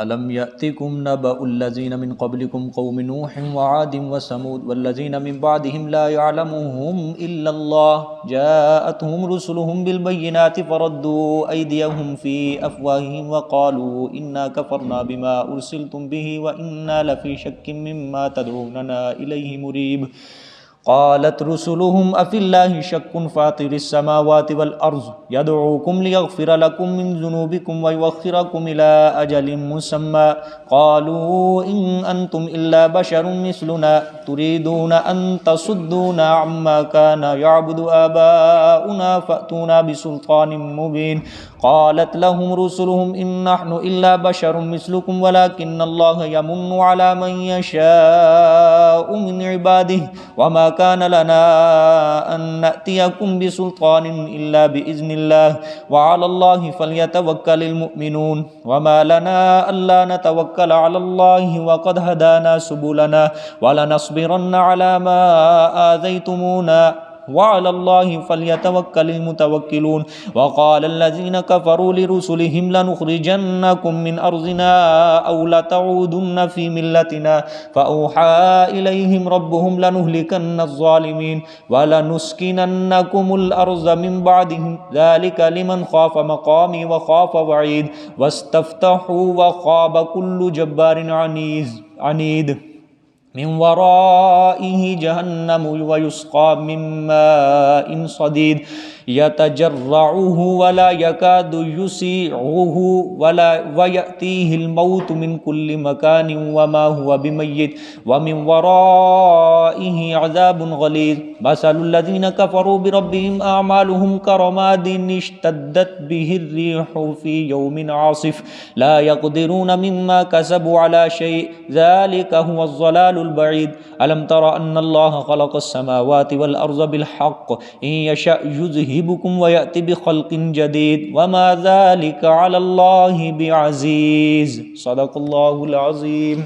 ألم يأتكم نبأ الذين من قبلكم قوم نوح وعاد وثمود والذين من بعدهم لا يعلمهم إلا الله جاءتهم رسلهم بالبينات فردوا أيديهم في أفواههم وقالوا إنا كفرنا بما أرسلتم به وإنا لفي شك مما تدعوننا إليه مريب قالت رسلهم أفي الله شك فاطر السماوات والأرض يدعوكم ليغفر لكم من ذنوبكم ويؤخركم إلى أجل مسمى قالوا إن أنتم إلا بشر مثلنا تريدون أن تصدونا عما كان يعبد آباؤنا فأتونا بسلطان مبين قالت لهم رسلهم إن نحن إلا بشر مثلكم ولكن الله يمن على من يشاء من عباده وما كان لنا أن نأتيكم بسلطان إلا بإذن الله وعلى الله فليتوكل المؤمنون وما لنا ألا نتوكل على الله وقد هدانا سبلنا ولنصبرن على ما آذيتمونا وعلى الله فليتوكل المتوكلون وقال الذين كفروا لرسلهم لنخرجنكم من أرضنا أو لتعودن في ملتنا فأوحى إليهم ربهم لنهلكن الظالمين ولنسكننكم الأرض من بعدهم ذلك لمن خاف مقامي وخاف وعيد واستفتحوا وخاب كل جبار عنيد من ورائه جهنم ويسقى من ماء صديد يتجرعه ولا يكاد يسيغه ويأتيه الموت من كل مكان وما هو بميت ومن ورائه عذاب غليظ مثل الذين كفروا بربهم أعمالهم كرماد اشتدت به الريح في يوم عاصف لا يقدرون مما كسبوا على شيء ذلك هو الضلال البعيد ألم تر أن الله خلق السماوات والأرض بالحق إن يشأ يذهبكم ويأتي بخلق جديد وما ذلك على الله بعزيز صدق الله العظيم.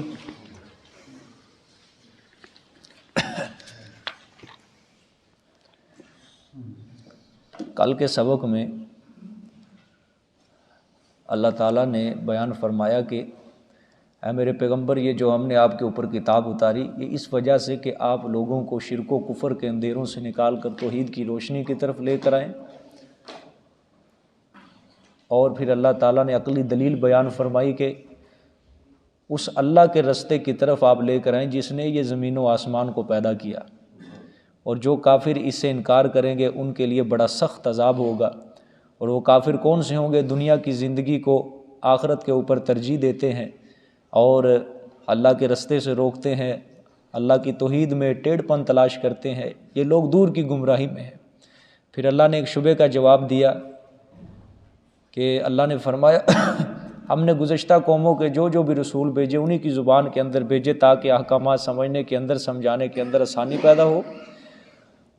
کل کے سبق میں اللہ تعالیٰ نے بیان فرمایا کہ اے میرے پیغمبر یہ جو ہم نے آپ کے اوپر کتاب اتاری یہ اس وجہ سے کہ آپ لوگوں کو شرک و کفر کے اندھیروں سے نکال کر توحید کی روشنی کی طرف لے کر آئیں. اور پھر اللہ تعالیٰ نے عقلی دلیل بیان فرمائی کہ اس اللہ کے رستے کی طرف آپ لے کر آئیں جس نے یہ زمین و آسمان کو پیدا کیا، اور جو کافر اس سے انکار کریں گے ان کے لیے بڑا سخت عذاب ہوگا. اور وہ کافر کون سے ہوں گے؟ دنیا کی زندگی کو آخرت کے اوپر ترجیح دیتے ہیں اور اللہ کے رستے سے روکتے ہیں، اللہ کی توحید میں ٹیڑھ پن تلاش کرتے ہیں، یہ لوگ دور کی گمراہی میں ہیں. پھر اللہ نے ایک شبے کا جواب دیا کہ اللہ نے فرمایا ہم نے گزشتہ قوموں کے جو بھی رسول بھیجے انہی کی زبان کے اندر بھیجے تاکہ احکامات سمجھنے کے اندر سمجھانے کے اندر آسانی پیدا ہو.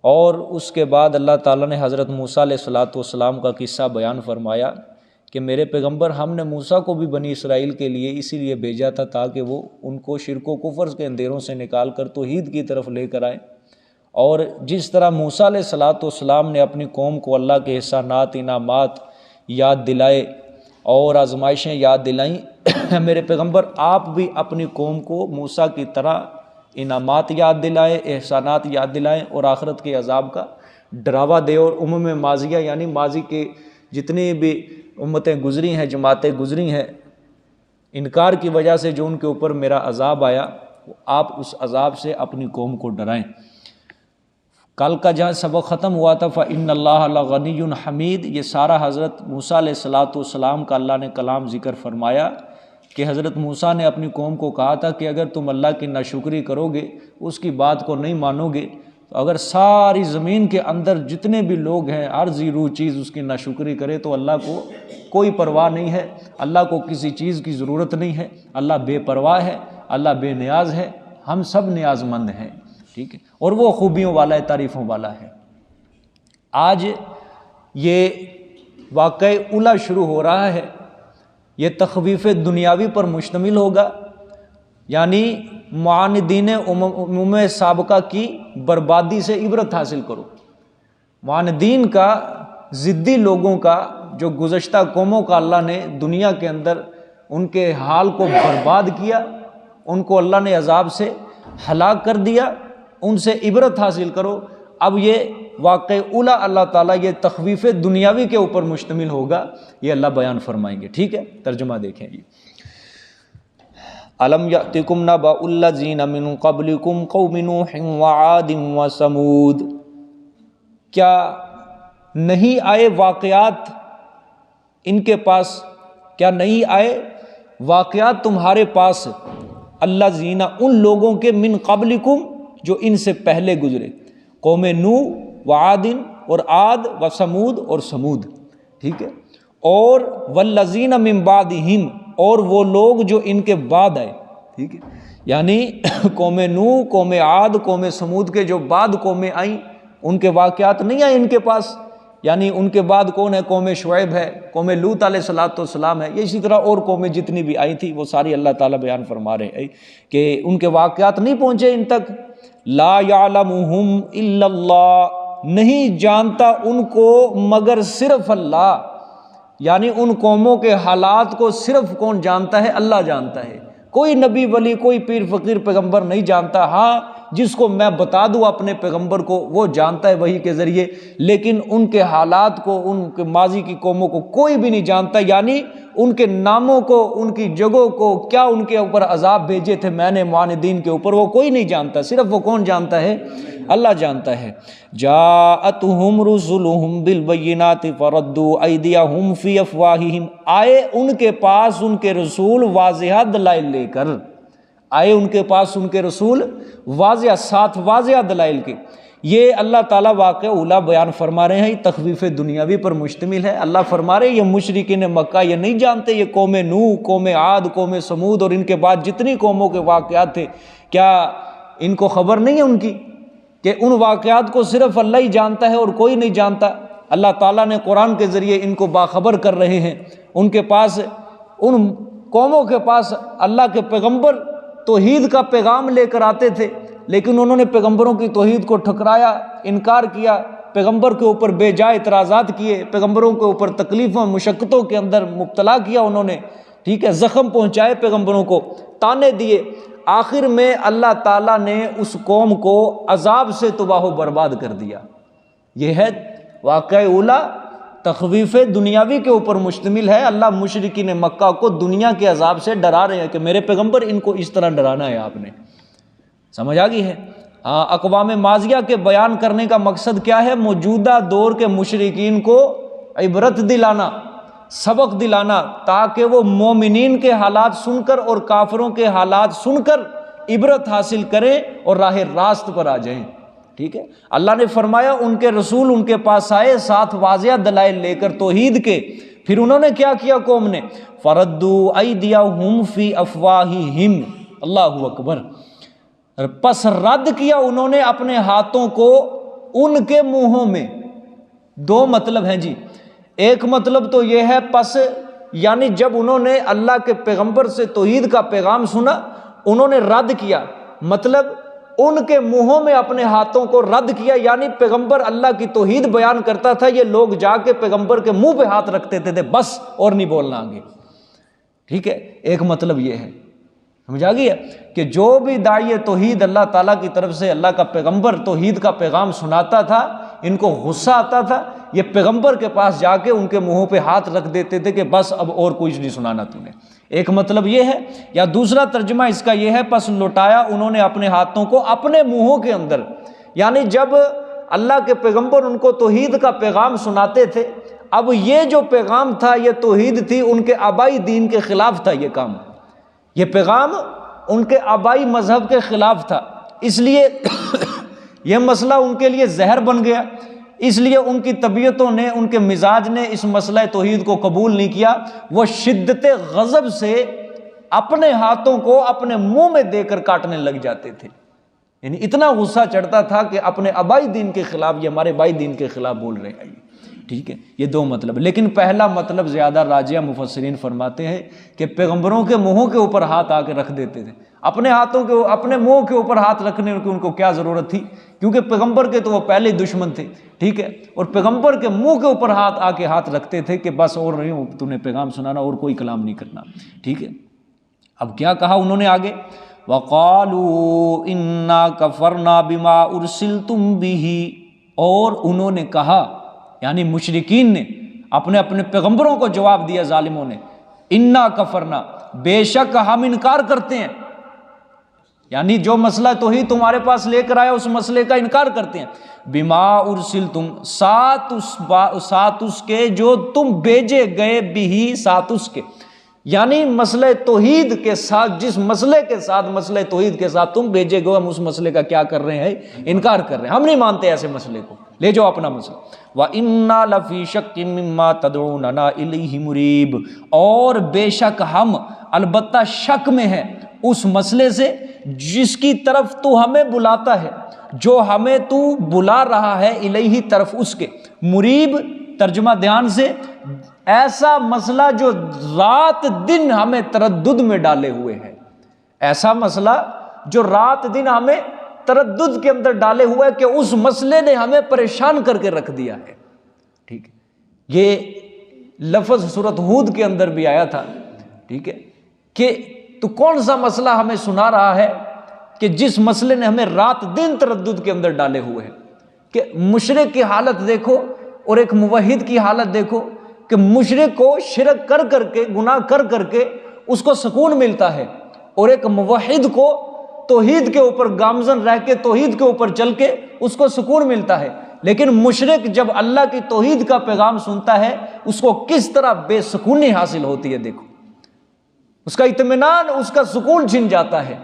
اور اس کے بعد اللہ تعالیٰ نے حضرت موسیٰ علیہ السلام کا قصہ بیان فرمایا کہ میرے پیغمبر ہم نے موسیٰ کو بھی بنی اسرائیل کے لیے اسی لیے بھیجا تھا تاکہ وہ ان کو شرک و کفر کے اندھیروں سے نکال کر توحید کی طرف لے کر آئیں. اور جس طرح موسیٰ علیہ السلام نے اپنی قوم کو اللہ کے احسانات انعامات یاد دلائے اور آزمائشیں یاد دلائیں، میرے پیغمبر آپ بھی اپنی قوم کو موسیٰ کی طرح انعامات یاد دلائیں، احسانات یاد دلائیں اور آخرت کے عذاب کا ڈراوا دے. اور ماضیہ یعنی ماضی کے جتنی بھی امتیں گزری ہیں، جماعتیں گزری ہیں، انکار کی وجہ سے جو ان کے اوپر میرا عذاب آیا، آپ اس عذاب سے اپنی قوم کو ڈرائیں. کل کا جہاں سبق ختم ہوا تھا فَإِنَّ اللَّهَ لَغَنِيٌّ حَمِيدٌ، یہ سارا حضرت موسیٰ علیہ السلام کا اللہ نے کلام ذکر فرمایا کہ حضرت موسیٰ نے اپنی قوم کو کہا تھا کہ اگر تم اللہ کی ناشکری کرو گے، اس کی بات کو نہیں مانو گے، تو اگر ساری زمین کے اندر جتنے بھی لوگ ہیں ہر ذی روح چیز اس کی ناشکری کرے تو اللہ کو کوئی پرواہ نہیں ہے، اللہ کو کسی چیز کی ضرورت نہیں ہے، اللہ بے پرواہ ہے، اللہ بے نیاز ہے، ہم سب نیاز مند ہیں. ٹھیک ہے، اور وہ خوبیوں والا ہے، تعریفوں والا ہے. آج یہ واقعہ اولا شروع ہو رہا ہے، یہ تخویف دنیاوی پر مشتمل ہوگا، یعنی معاندین امم سابقہ کی بربادی سے عبرت حاصل کرو. معاندین کا، ضدی لوگوں کا، جو گزشتہ قوموں کا اللہ نے دنیا کے اندر ان کے حال کو برباد کیا، ان کو اللہ نے عذاب سے ہلاک کر دیا، ان سے عبرت حاصل کرو۔ اب یہ واقع اولا اللہ تعالیٰ یہ تخویف دنیاوی کے اوپر مشتمل ہوگا، یہ اللہ بیان فرمائیں گے۔ ٹھیک ہے، ترجمہ دیکھیں جی۔ الم یأتکم نبأ الذین من قبلکم قوم نوح وعاد وثمود، کیا نہیں آئے واقعات ان کے پاس، کیا نہیں آئے واقعات تمہارے پاس، الذین ان لوگوں کے، من قبلکم جو ان سے پہلے گزرے، قوم نوح وعاد اور عاد وثمود اور سمود، ٹھیک ہے، اور والذین من بعدہم اور وہ لوگ جو ان کے بعد آئے، ٹھیک ہے، یعنی قوم نوح، قوم عاد، قوم سمود کے جو بعد قومیں آئیں ان کے واقعات نہیں آئے ان کے پاس، یعنی ان کے بعد کون ہے؟ قوم شعیب ہے، قوم لوط علیہ السلام ہے، اسی طرح اور قومیں جتنی بھی آئی تھی وہ ساری اللہ تعالیٰ بیان فرما رہے ہیں کہ ان کے واقعات نہیں پہنچے ان تک۔ لا یعلمہم الا اللہ، نہیں جانتا ان کو مگر صرف اللہ، یعنی ان قوموں کے حالات کو صرف کون جانتا ہے؟ اللہ جانتا ہے، کوئی نبی ولی، کوئی پیر فقیر پیغمبر نہیں جانتا۔ ہاں جس کو میں بتا دوں اپنے پیغمبر کو وہ جانتا ہے وحی کے ذریعے، لیکن ان کے حالات کو، ان کے ماضی کی قوموں کو کوئی بھی نہیں جانتا، یعنی ان کے ناموں کو، ان کی جگہوں کو، کیا ان کے اوپر عذاب بھیجے تھے میں نے معاندین کے اوپر، وہ کوئی نہیں جانتا، صرف وہ کون جانتا ہے؟ اللہ جانتا ہے۔ جاءتہم رسلہم بالبینات فردوا ایدیہم فی افواہہم، آئے ان کے پاس ان کے رسول واضح دلائل لے کر، آئے ان کے پاس ان کے رسول واضح، ساتھ واضح دلائل کے۔ یہ اللہ تعالیٰ واقع اولا بیان فرما رہے ہیں، تخویف دنیاوی پر مشتمل ہے۔ اللہ فرما رہے ہیں یہ مشرکین مکہ یہ نہیں جانتے، یہ قوم نوح، قوم عاد، قوم سمود اور ان کے بعد جتنی قوموں کے واقعات تھے، کیا ان کو خبر نہیں ہے ان کی کہ ان واقعات کو صرف اللہ ہی جانتا ہے اور کوئی نہیں جانتا؟ اللہ تعالیٰ نے قرآن کے ذریعے ان کو باخبر کر رہے ہیں۔ ان کے پاس، ان قوموں کے پاس اللہ کے پیغمبر توحید کا پیغام لے کر آتے تھے، لیکن انہوں نے پیغمبروں کی توحید کو ٹھکرایا، انکار کیا، پیغمبر کے اوپر بے جا اعتراضات کیے، پیغمبروں کے اوپر تکلیفوں مشقتوں کے اندر مبتلا کیا انہوں نے، ٹھیک ہے، زخم پہنچائے پیغمبروں کو، تانے دیے۔ آخر میں اللہ تعالیٰ نے اس قوم کو عذاب سے تباہ و برباد کر دیا۔ یہ ہے واقعہ اولا، تخویف دنیاوی کے اوپر مشتمل ہے۔ اللہ مشرکین مکہ کو دنیا کے عذاب سے ڈرا رہے ہیں کہ میرے پیغمبر ان کو اس طرح ڈرانا ہے آپ نے، سمجھ آ گئی ہے؟ ہاں، اقوام ماضیہ کے بیان کرنے کا مقصد کیا ہے؟ موجودہ دور کے مشرکین کو عبرت دلانا، سبق دلانا، تاکہ وہ مومنین کے حالات سن کر اور کافروں کے حالات سن کر عبرت حاصل کریں اور راہ راست پر آ جائیں، ٹھیک ہے۔ اللہ نے فرمایا ان کے رسول ان کے پاس آئے ساتھ واضح دلائل لے کر توحید کے، پھر انہوں نے کیا کیا قوم نے؟ فردوا ایدیہم فی افواہہم، اللہ اکبر، پس رد کیا انہوں نے اپنے ہاتھوں کو ان کے منہوں میں۔ دو مطلب ہیں جی، ایک مطلب تو یہ ہے پس، یعنی جب انہوں نے اللہ کے پیغمبر سے توحید کا پیغام سنا انہوں نے رد کیا، مطلب ان کے منہوں میں اپنے ہاتھوں کو رد کیا، یعنی پیغمبر اللہ کی توحید بیان کرتا تھا، یہ لوگ جا کے پیغمبر کے منہ پہ ہاتھ رکھتے تھے بس اور نہیں بولنا آگے، ٹھیک ہے۔ ایک مطلب یہ ہے، سمجھ آ گئی ہے کہ جو بھی داعی توحید اللہ تعالیٰ کی طرف سے اللہ کا پیغمبر توحید کا پیغام سناتا تھا، ان کو غصہ آتا تھا، یہ پیغمبر کے پاس جا کے ان کے منہوں پہ ہاتھ رکھ دیتے تھے کہ بس اب اور کچھ نہیں سنانا تو نے۔ ایک مطلب یہ ہے، یا دوسرا ترجمہ اس کا یہ ہے پس لوٹایا انہوں نے اپنے ہاتھوں کو اپنے منہوں کے اندر، یعنی جب اللہ کے پیغمبر ان کو توحید کا پیغام سناتے تھے، اب یہ جو پیغام تھا، یہ توحید تھی، ان کے آبائی دین کے خلاف تھا، یہ کام، یہ پیغام ان کے آبائی مذہب کے خلاف تھا، اس لیے یہ مسئلہ ان کے لیے زہر بن گیا، اس لیے ان کی طبیعتوں نے، ان کے مزاج نے اس مسئلہ توحید کو قبول نہیں کیا، وہ شدت غضب سے اپنے ہاتھوں کو اپنے منہ میں دے کر کاٹنے لگ جاتے تھے، یعنی اتنا غصہ چڑھتا تھا کہ اپنے آبائی دین کے خلاف، یہ ہمارے بائی دین کے خلاف بول رہے ہیں۔ ٹھیک ہے، یہ دو مطلب. لیکن پہلا مطلب زیادہ راجح مفسرین فرماتے ہیں کہ پیغمبروں کے منہوں کے اوپر ہاتھ آ کے رکھ دیتے تھے. اپنے ہاتھوں کے اپنے منہ کے اوپر ہاتھ رکھنے کی ان کو کیا ضرورت تھی، کیونکہ پیغمبر کے تو وہ پہلے دشمن تھے. ٹھیک ہے، اور پیغمبر کے منہ کے اوپر ہاتھ رکھتے تھے کہ بس اور نہیں تو نے پیغام سنانا اور کوئی کلام نہیں کرنا. ٹھیک ہے، اب کیا کہا انہوں نے آگے، وَقَالُوا إِنَّا كَفَرْنَا بِمَا أُرْسِلْتُمْ بِهِ، اور انہوں نے کہا، یعنی مشرکین نے اپنے پیغمبروں کو جواب دیا ظالموں نے، اِنَّا كَفَرْنَا، بے شک ہم انکار کرتے ہیں، یعنی جو مسئلہ توحید تمہارے پاس لے کر آیا اس مسئلے کا انکار کرتے ہیں. بما ارسلتم، ساتھ اس کے جو تم بھیجے گئے، بھی ساتھ اس کے، یعنی مسئلہ توحید کے ساتھ، جس مسئلے کے ساتھ مسئلہ توحید کے ساتھ تم بھیجے گئے، ہم اس مسئلے کا کیا کر رہے ہیں، انکار کر رہے ہیں، ہم نہیں مانتے ایسے مسئلے کو، لے جاؤ اپنا مسئلہ. وَإِنَّا لَفِي شَكٍّ مِّمَّا تَدْعُونَنَا إِلَيْهِ مُرِيبٌ، اور بے شک ہم البتہ شک میں ہیں اس مسئلے سے جس کی طرف تو ہمیں بلاتا ہے، جو ہمیں تو بلا رہا ہے، الیہ طرف اس کے. مریب ترجمہ دھیان سے، ایسا مسئلہ جو رات دن ہمیں تردد میں ڈالے ہوئے ہے، ایسا مسئلہ جو رات دن ہمیں تردد کے اندر ڈالے ہوئے کہ اس مسئلے نے ہمیں پریشان کر کے رکھ دیا ہے. ٹھیک ہے، یہ لفظ سورۃ ہود کے اندر بھی آیا تھا. ٹھیک ہے، کہ تو کون سا مسئلہ ہمیں سنا رہا ہے کہ جس مسئلے نے ہمیں رات دن تردد کے اندر ڈالے ہوئے ہیں. کہ مشرک کی حالت دیکھو اور ایک موحد کی حالت دیکھو، کہ مشرک کو شرک کر کر کے، گناہ کر کے اس کو سکون ملتا ہے، اور ایک موحد کو توحید کے اوپر گامزن رہ کے، توحید کے اوپر چل کے اس کو سکون ملتا ہے. لیکن مشرک جب اللہ کی توحید کا پیغام سنتا ہے اس کو کس طرح بے سکونی حاصل ہوتی ہے، دیکھو اس کا اطمینان، اس کا سکون چھن جاتا ہے.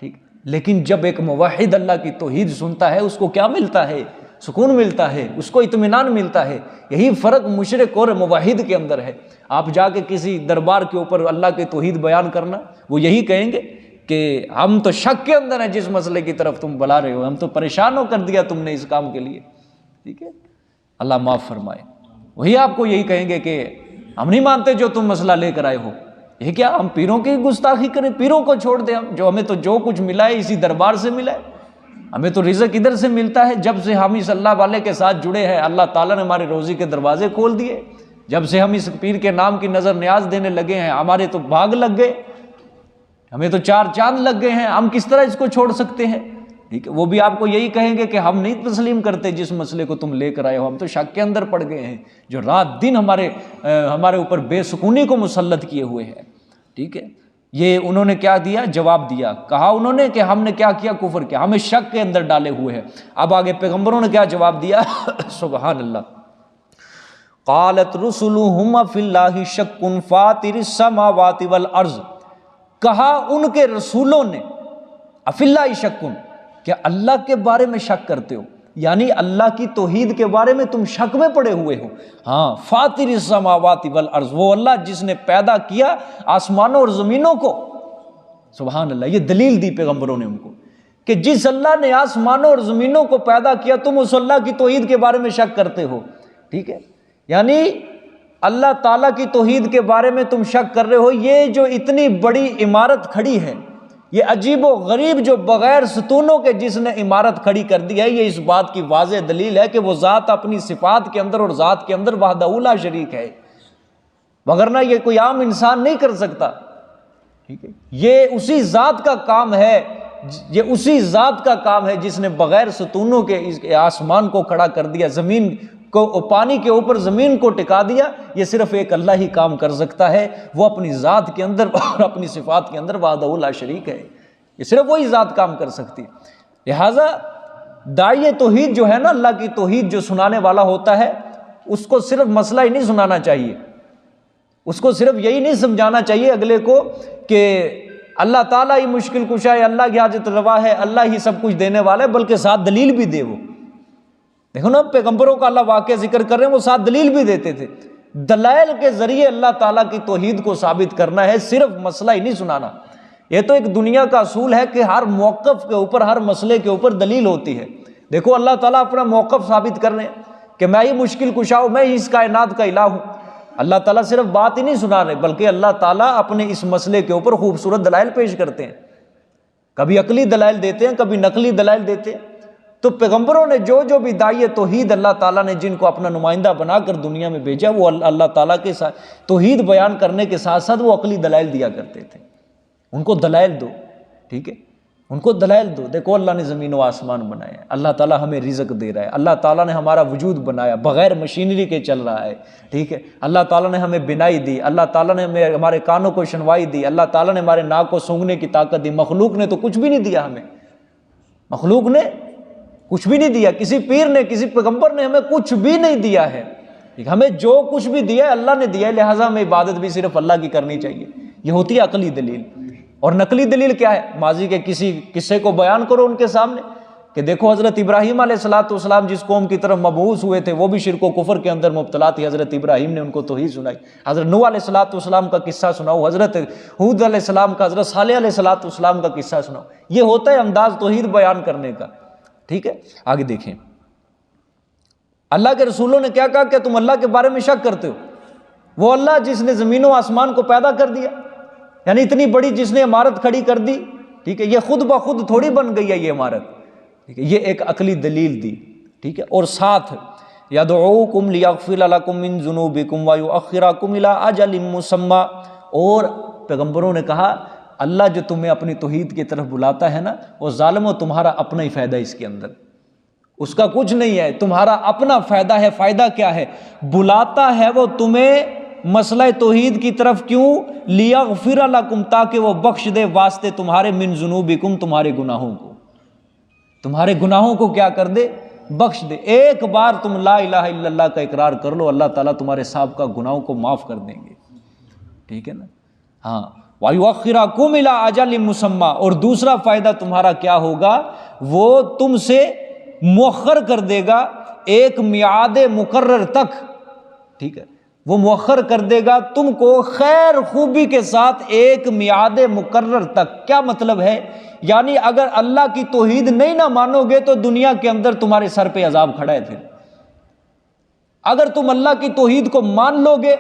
ٹھیک، لیکن جب ایک موحد اللہ کی توحید سنتا ہے اس کو کیا ملتا ہے، سکون ملتا ہے، اس کو اطمینان ملتا ہے. یہی فرق مشرک اور موحد کے اندر ہے. آپ جا کے کسی دربار کے اوپر اللہ کی توحید بیان کرنا، وہ یہی کہیں گے کہ ہم تو شک کے اندر ہیں جس مسئلے کی طرف تم بلا رہے ہو، ہم تو پریشان ہو کر دیا تم نے اس کام کے لیے. ٹھیک ہے، اللہ معاف فرمائے. وہی آپ کو یہی کہیں گے کہ ہم نہیں مانتے جو تم مسئلہ لے کر آئے ہو. یہ کیا ہم پیروں کی گستاخی کریں، پیروں کو چھوڑ دیں، ہمیں تو جو کچھ ملا ہے اسی دربار سے ملا ہے، ہمیں تو رزق ادھر سے ملتا ہے. جب سے ہم اس اللہ والے کے ساتھ جڑے ہیں اللہ تعالیٰ نے ہمارے روزی کے دروازے کھول دیے. جب سے ہم اس پیر کے نام کی نظر نیاز دینے لگے ہیں ہمارے تو بھاگ لگ گئے، ہمیں تو 4 چاند لگ گئے ہیں، ہم کس طرح اس کو چھوڑ سکتے ہیں. ٹھیک ہے، وہ بھی آپ کو یہی کہیں گے کہ ہم نہیں تسلیم کرتے جس مسئلے کو تم لے کر آئے ہو، ہم تو شک کے اندر پڑ گئے ہیں جو رات دن ہمارے اوپر بے سکونی کو مسلط کیے ہوئے ہیں. ٹھیک ہے، یہ انہوں نے کیا دیا، جواب دیا. کہا انہوں نے کہ ہم نے کیا کیا، کفر کیا، ہمیں شک کے اندر ڈالے ہوئے ہیں. اب آگے پیغمبروں نے کیا جواب دیا سبحان اللہ. قالت رسلهم فی اللہ شک فاطر السماوات والارض، کہا ان کے رسولوں نے فی اللہ شک، کہ اللہ کے بارے میں شک کرتے ہو، یعنی اللہ کی توحید کے بارے میں تم شک میں پڑے ہوئے ہو. ہاں، فاطر السماوات والارض، وہ اللہ جس نے پیدا کیا آسمانوں اور زمینوں کو. سبحان اللہ، یہ دلیل دی پیغمبروں نے ان کو کہ جس اللہ نے آسمانوں اور زمینوں کو پیدا کیا تم اس اللہ کی توحید کے بارے میں شک کرتے ہو. ٹھیک ہے، یعنی اللہ تعالیٰ کی توحید کے بارے میں تم شک کر رہے ہو. یہ جو اتنی بڑی عمارت کھڑی ہے، یہ عجیب و غریب جو بغیر ستونوں کے جس نے عمارت کھڑی کر دی ہے، یہ اس بات کی واضح دلیل ہے کہ وہ ذات اپنی صفات کے اندر اور ذات کے اندر وحدہ لا شریک ہے، وگرنہ یہ کوئی عام انسان نہیں کر سکتا. ٹھیک ہے، یہ اسی ذات کا کام ہے، یہ اسی ذات کا کام ہے جس نے بغیر ستونوں کے اس آسمان کو کھڑا کر دیا، زمین کو، پانی کے اوپر زمین کو ٹکا دیا. یہ صرف ایک اللہ ہی کام کر سکتا ہے، وہ اپنی ذات کے اندر اور اپنی صفات کے اندر وحدہ لا شریک ہے. یہ صرف وہی ذات کام کر سکتی. لہٰذا داعی توحید جو ہے نا، اللہ کی توحید جو سنانے والا ہوتا ہے، اس کو صرف مسئلہ ہی نہیں سنانا چاہیے، اس کو صرف یہی نہیں سمجھانا چاہیے اگلے کو کہ اللہ تعالیٰ ہی مشکل کشا ہے، اللہ کی حاجت روا ہے، اللہ ہی سب کچھ دینے والا ہے، بلکہ ساتھ دلیل بھی دے. وہ دیکھو نا، پیغمبروں کا اللہ واقعہ ذکر کر رہے ہیں، وہ ساتھ دلیل بھی دیتے تھے. دلائل کے ذریعے اللہ تعالیٰ کی توحید کو ثابت کرنا ہے، صرف مسئلہ ہی نہیں سنانا. یہ تو ایک دنیا کا اصول ہے کہ ہر موقف کے اوپر، ہر مسئلے کے اوپر دلیل ہوتی ہے. دیکھو اللہ تعالیٰ اپنا موقف ثابت کر رہے ہیں کہ میں ہی مشکل کشا ہوں، میں ہی اس کائنات کا الہ ہوں۔ اللہ تعالیٰ صرف بات ہی نہیں سنا رہے، بلکہ اللہ تعالیٰ اپنے اس مسئلے کے اوپر خوبصورت دلائل پیش کرتے ہیں، کبھی عقلی دلائل دیتے ہیں، کبھی نقلی دلائل دیتے ہیں۔ تو پیغمبروں نے جو بھی داعی توحید اللہ تعالیٰ نے جن کو اپنا نمائندہ بنا کر دنیا میں بھیجا، وہ اللہ تعالیٰ کے ساتھ توحید بیان کرنے کے ساتھ ساتھ وہ عقلی دلائل دیا کرتے تھے۔ ان کو دلائل دو، ٹھیک ہے، ان کو دلائل دو۔ دیکھو اللہ نے زمین و آسمان بنائے، اللہ تعالیٰ ہمیں رزق دے رہا ہے، اللہ تعالیٰ نے ہمارا وجود بنایا، بغیر مشینری کے چل رہا ہے، ٹھیک ہے، اللہ تعالیٰ نے ہمیں بنائی دی، اللہ تعالیٰ نے ہمارے کانوں کو شنوائی دی، اللہ تعالیٰ نے ہمارے ناک کو سونگھنے کی طاقت دی۔ مخلوق نے تو کچھ بھی نہیں دیا ہمیں، مخلوق نے کچھ بھی نہیں دیا، کسی پیر نے، کسی پیغمبر نے ہمیں کچھ بھی نہیں دیا ہے۔ ہمیں جو کچھ بھی دیا ہے اللہ نے دیا ہے، لہٰذا ہمیں عبادت بھی صرف اللہ کی کرنی چاہیے۔ یہ ہوتی ہے عقلی دلیل۔ اور نقلی دلیل کیا ہے؟ ماضی کے کسی قصے کو بیان کرو ان کے سامنے کہ دیکھو حضرت ابراہیم علیہ السلام جس قوم کی طرف مبعوث ہوئے تھے وہ بھی شرک و کفر کے اندر مبتلا تھی، حضرت ابراہیم نے ان کو توحید سنائی۔ حضرت نوح علیہ السلام کا قصہ سناؤ، حضرت ہود علیہ السلام کا، حضرت صالح علیہ السلام کا قصہ سناؤ۔ یہ ہوتا ہے انداز توحید بیان کرنے کا، ٹھیک ہے۔ آگے دیکھیں اللہ کے رسولوں نے کیا کہا کہ تم اللہ کے بارے میں شک کرتے ہو؟ وہ اللہ جس نے زمین و آسمان کو پیدا کر دیا، یعنی اتنی بڑی جس نے عمارت کھڑی کر دی، ٹھیک ہے، یہ خود بخود تھوڑی بن گئی ہے یہ عمارت، ٹھیک ہے، یہ ایک عقلی دلیل دی، ٹھیک ہے۔ اور ساتھ یدعوکم لیغفر لکم من ذنوبکم ویؤخرکم الی اجل مسمی، اور پیغمبروں نے کہا اللہ جو تمہیں اپنی توحید کی طرف بلاتا ہے نا، وہ ظالموں تمہارا اپنا ہی فائدہ اس کے اندر، اس کا کچھ نہیں ہے، تمہارا اپنا فائدہ ہے۔ فائدہ کیا ہے؟ بلاتا ہے وہ تمہیں مسئلہ توحید کی طرف، کیوں؟ لیغفر لکم، تاکہ وہ بخش دے واسطے تمہارے، من ذنوبکم، تمہارے گناہوں کو، تمہارے گناہوں کو کیا کر دے؟ بخش دے۔ ایک بار تم لا الہ الا اللہ کا اقرار کر لو، اللہ تعالیٰ تمہارے سابقہ گناہوں کو معاف کر دیں گے، ٹھیک ہے نا۔ ہاں، وَيُؤَخِّرَكُمْ إِلَىٰ أَجَلٍ مُّسَمًّى، اور دوسرا فائدہ تمہارا کیا ہوگا؟ وہ تم سے مؤخر کر دے گا ایک میعاد مقرر تک، ٹھیک ہے، وہ مؤخر کر دے گا تم کو خیر خوبی کے ساتھ ایک میعاد مقرر تک۔ کیا مطلب ہے؟ یعنی اگر اللہ کی توحید نہیں نہ مانو گے تو دنیا کے اندر تمہارے سر پہ عذاب کھڑا ہے، پھر اگر تم اللہ کی توحید کو مان لو گے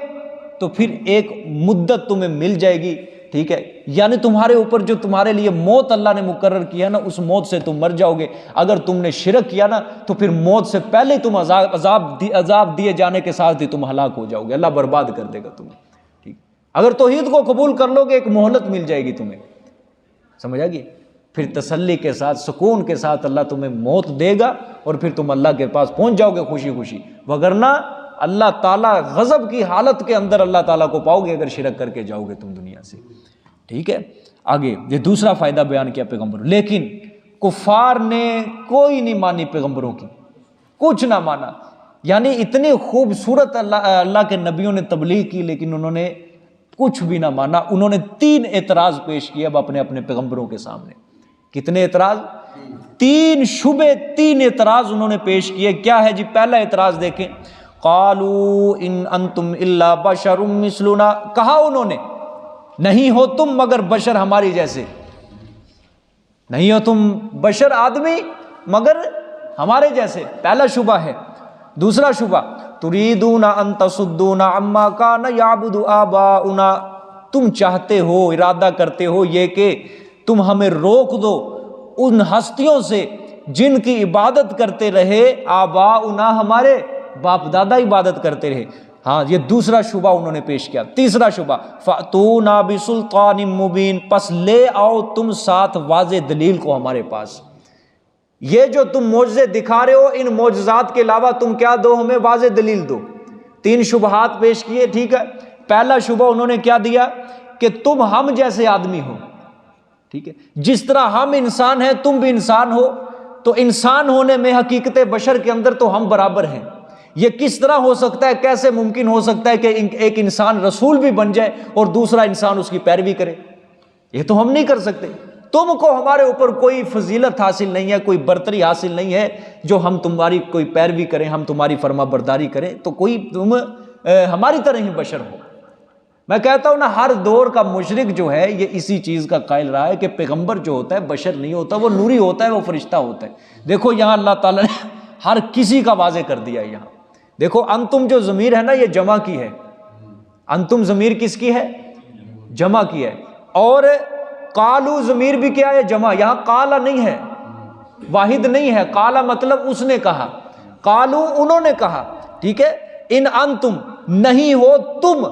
تو پھر ایک مدت تمہیں مل جائے گی، ٹھیک ہے، یعنی تمہارے اوپر جو تمہارے لیے موت اللہ نے مقرر کیا نا، اس موت سے تم مر جاؤ گے۔ اگر تم نے شرک کیا نا تو پھر موت سے پہلے تم عذاب دیے جانے کے ساتھ ہی تم ہلاک ہو جاؤ گے، اللہ برباد کر دے گا تمہیں، ٹھیک۔ اگر توحید کو قبول کر لو گے ایک مہلت مل جائے گی تمہیں، سمجھ آ گئی؟ پھر تسلی کے ساتھ، سکون کے ساتھ اللہ تمہیں موت دے گا اور پھر تم اللہ کے پاس پہنچ جاؤ گے خوشی خوشی، وگرنہ اللہ تعالیٰ غضب کی حالت کے اندر اللہ تعالیٰ کو پاؤ گے اگر شرک کر کے جاؤ گے تم دنیا سے، ٹھیک ہے۔ آگے یہ دوسرا فائدہ بیان کیا پیغمبر، لیکن کفار نے کوئی نہیں مانی پیغمبروں کی، کچھ نہ مانا، یعنی اتنی خوبصورت اللہ کے نبیوں نے تبلیغ کی لیکن انہوں نے کچھ بھی نہ مانا۔ انہوں نے 3 اعتراض پیش کیے اب اپنے پیغمبروں کے سامنے۔ کتنے اعتراض؟ 3 شبے، 3 اعتراض انہوں نے پیش کیے۔ کیا ہے جی؟ پہلا اعتراض دیکھیں، قالوا ان انتم الا بشر مثلنا، کہا انہوں نے نہیں ہو تم مگر بشر ہماری جیسے، نہیں ہو تم بشر آدمی مگر ہمارے جیسے، پہلا شبہ ہے۔ دوسرا شبہ، تريدون ان تصدونا عما كان يعبد آباؤنا، تم چاہتے ہو، ارادہ کرتے ہو یہ کہ تم ہمیں روک دو ان ہستیوں سے جن کی عبادت کرتے رہے آباؤنا، ہمارے باپ دادا عبادت کرتے رہے۔ ہاں، یہ دوسرا شبہ انہوں نے پیش کیا۔ تیسرا شبہ، فَأْتُونَا بِسُلْطَانٍ مُبِينٍ، پس لے آؤ تم ساتھ واضح دلیل کو ہمارے پاس، یہ جو تم معجزے دکھا رہے ہو ان معجزات کے علاوہ تم کیا دو، ہمیں واضح دلیل دو۔ 3 شبہات پیش کیے، ٹھیک ہے۔ پہلا شبہ انہوں نے کیا دیا کہ تم ہم جیسے آدمی ہو، ٹھیک ہے، جس طرح ہم انسان ہیں تم بھی انسان ہو، تو انسان ہونے میں حقیقت بشر کے اندر تو ہم برابر ہیں۔ یہ کس طرح ہو سکتا ہے، کیسے ممکن ہو سکتا ہے کہ ایک انسان رسول بھی بن جائے اور دوسرا انسان اس کی پیروی کرے؟ یہ تو ہم نہیں کر سکتے۔ تم کو ہمارے اوپر کوئی فضیلت حاصل نہیں ہے، کوئی برتری حاصل نہیں ہے جو ہم تمہاری کوئی پیروی کریں، ہم تمہاری فرما برداری کریں، تو کوئی تم ہماری طرح ہی بشر ہو۔ میں کہتا ہوں نا، ہر دور کا مشرک جو ہے یہ اسی چیز کا قائل رہا ہے کہ پیغمبر جو ہوتا ہے بشر نہیں ہوتا، وہ نوری ہوتا ہے، وہ فرشتہ ہوتا ہے۔ دیکھو یہاں اللہ تعالیٰ نے ہر کسی کا واضح کر دیا ہے۔ یہاں دیکھو انتم جو ضمیر ہے نا یہ جمع کی ہے، انتم ضمیر کس کی ہے؟ جمع کی ہے. اور قالو ضمیر بھی کیا ہے؟ جمع. یہاں قالا نہیں ہے، واحد نہیں ہے. قالا مطلب اس نے کہا، قالو انہوں نے کہا. ٹھیک ہے. ان انتم نہیں ہو تم،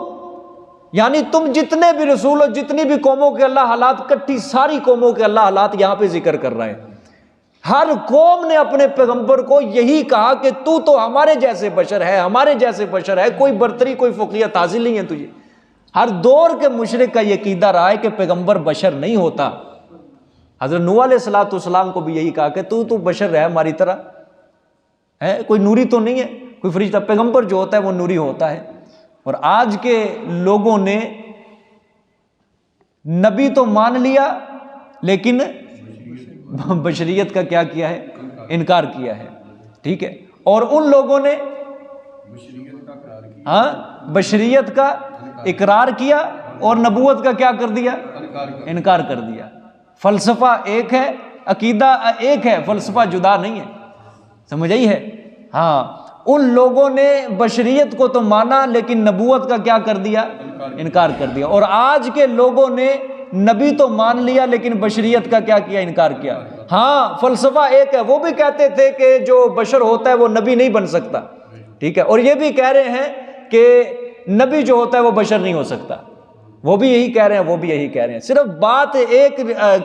یعنی تم جتنے بھی رسول ہو، جتنی بھی قوموں کے اللہ حالات، کٹھی ساری قوموں کے اللہ حالات یہاں پہ ذکر کر رہا ہے. ہر قوم نے اپنے پیغمبر کو یہی کہا کہ تو ہمارے جیسے بشر ہے، ہمارے جیسے بشر ہے، کوئی برتری کوئی فوقیت حاصل نہیں ہے تجھے. ہر دور کے مشرک کا یہ عقیدہ رہا ہے کہ پیغمبر بشر نہیں ہوتا. حضرت نوح علیہ الصلوۃ والسلام کو بھی یہی کہا کہ تو بشر ہے ہماری طرح ہے، کوئی نوری تو نہیں ہے، کوئی فرشتہ. پیغمبر جو ہوتا ہے وہ نوری ہوتا ہے. اور آج کے لوگوں نے نبی تو مان لیا لیکن بشریت کا کیا کیا ہے؟ انکار کیا ہے. ٹھیک ہے. اور ان لوگوں نے بشریت کا اقرار کیا اور نبوت کا کیا کر دیا؟ انکار کر دیا. فلسفہ ایک ہے، عقیدہ ایک ہے، فلسفہ جدا نہیں ہے. سمجھ آئی ہے؟ ہاں. ان لوگوں نے بشریت کو تو مانا لیکن نبوت کا کیا کر دیا؟ انکار کر دیا. اور آج کے لوگوں نے نبی تو مان لیا لیکن بشریت کا کیا کیا؟ انکار کیا. ہاں فلسفہ ایک ہے، وہ بھی کہتے تھے کہ جو بشر ہوتا ہے وہ نبی نہیں بن سکتا. ٹھیک ہے. اور یہ بھی کہہ رہے ہیں کہ نبی جو ہوتا ہے وہ بشر نہیں ہو سکتا. وہ بھی یہی کہہ رہے ہیں، وہ بھی یہی کہہ رہے ہیں. صرف بات ایک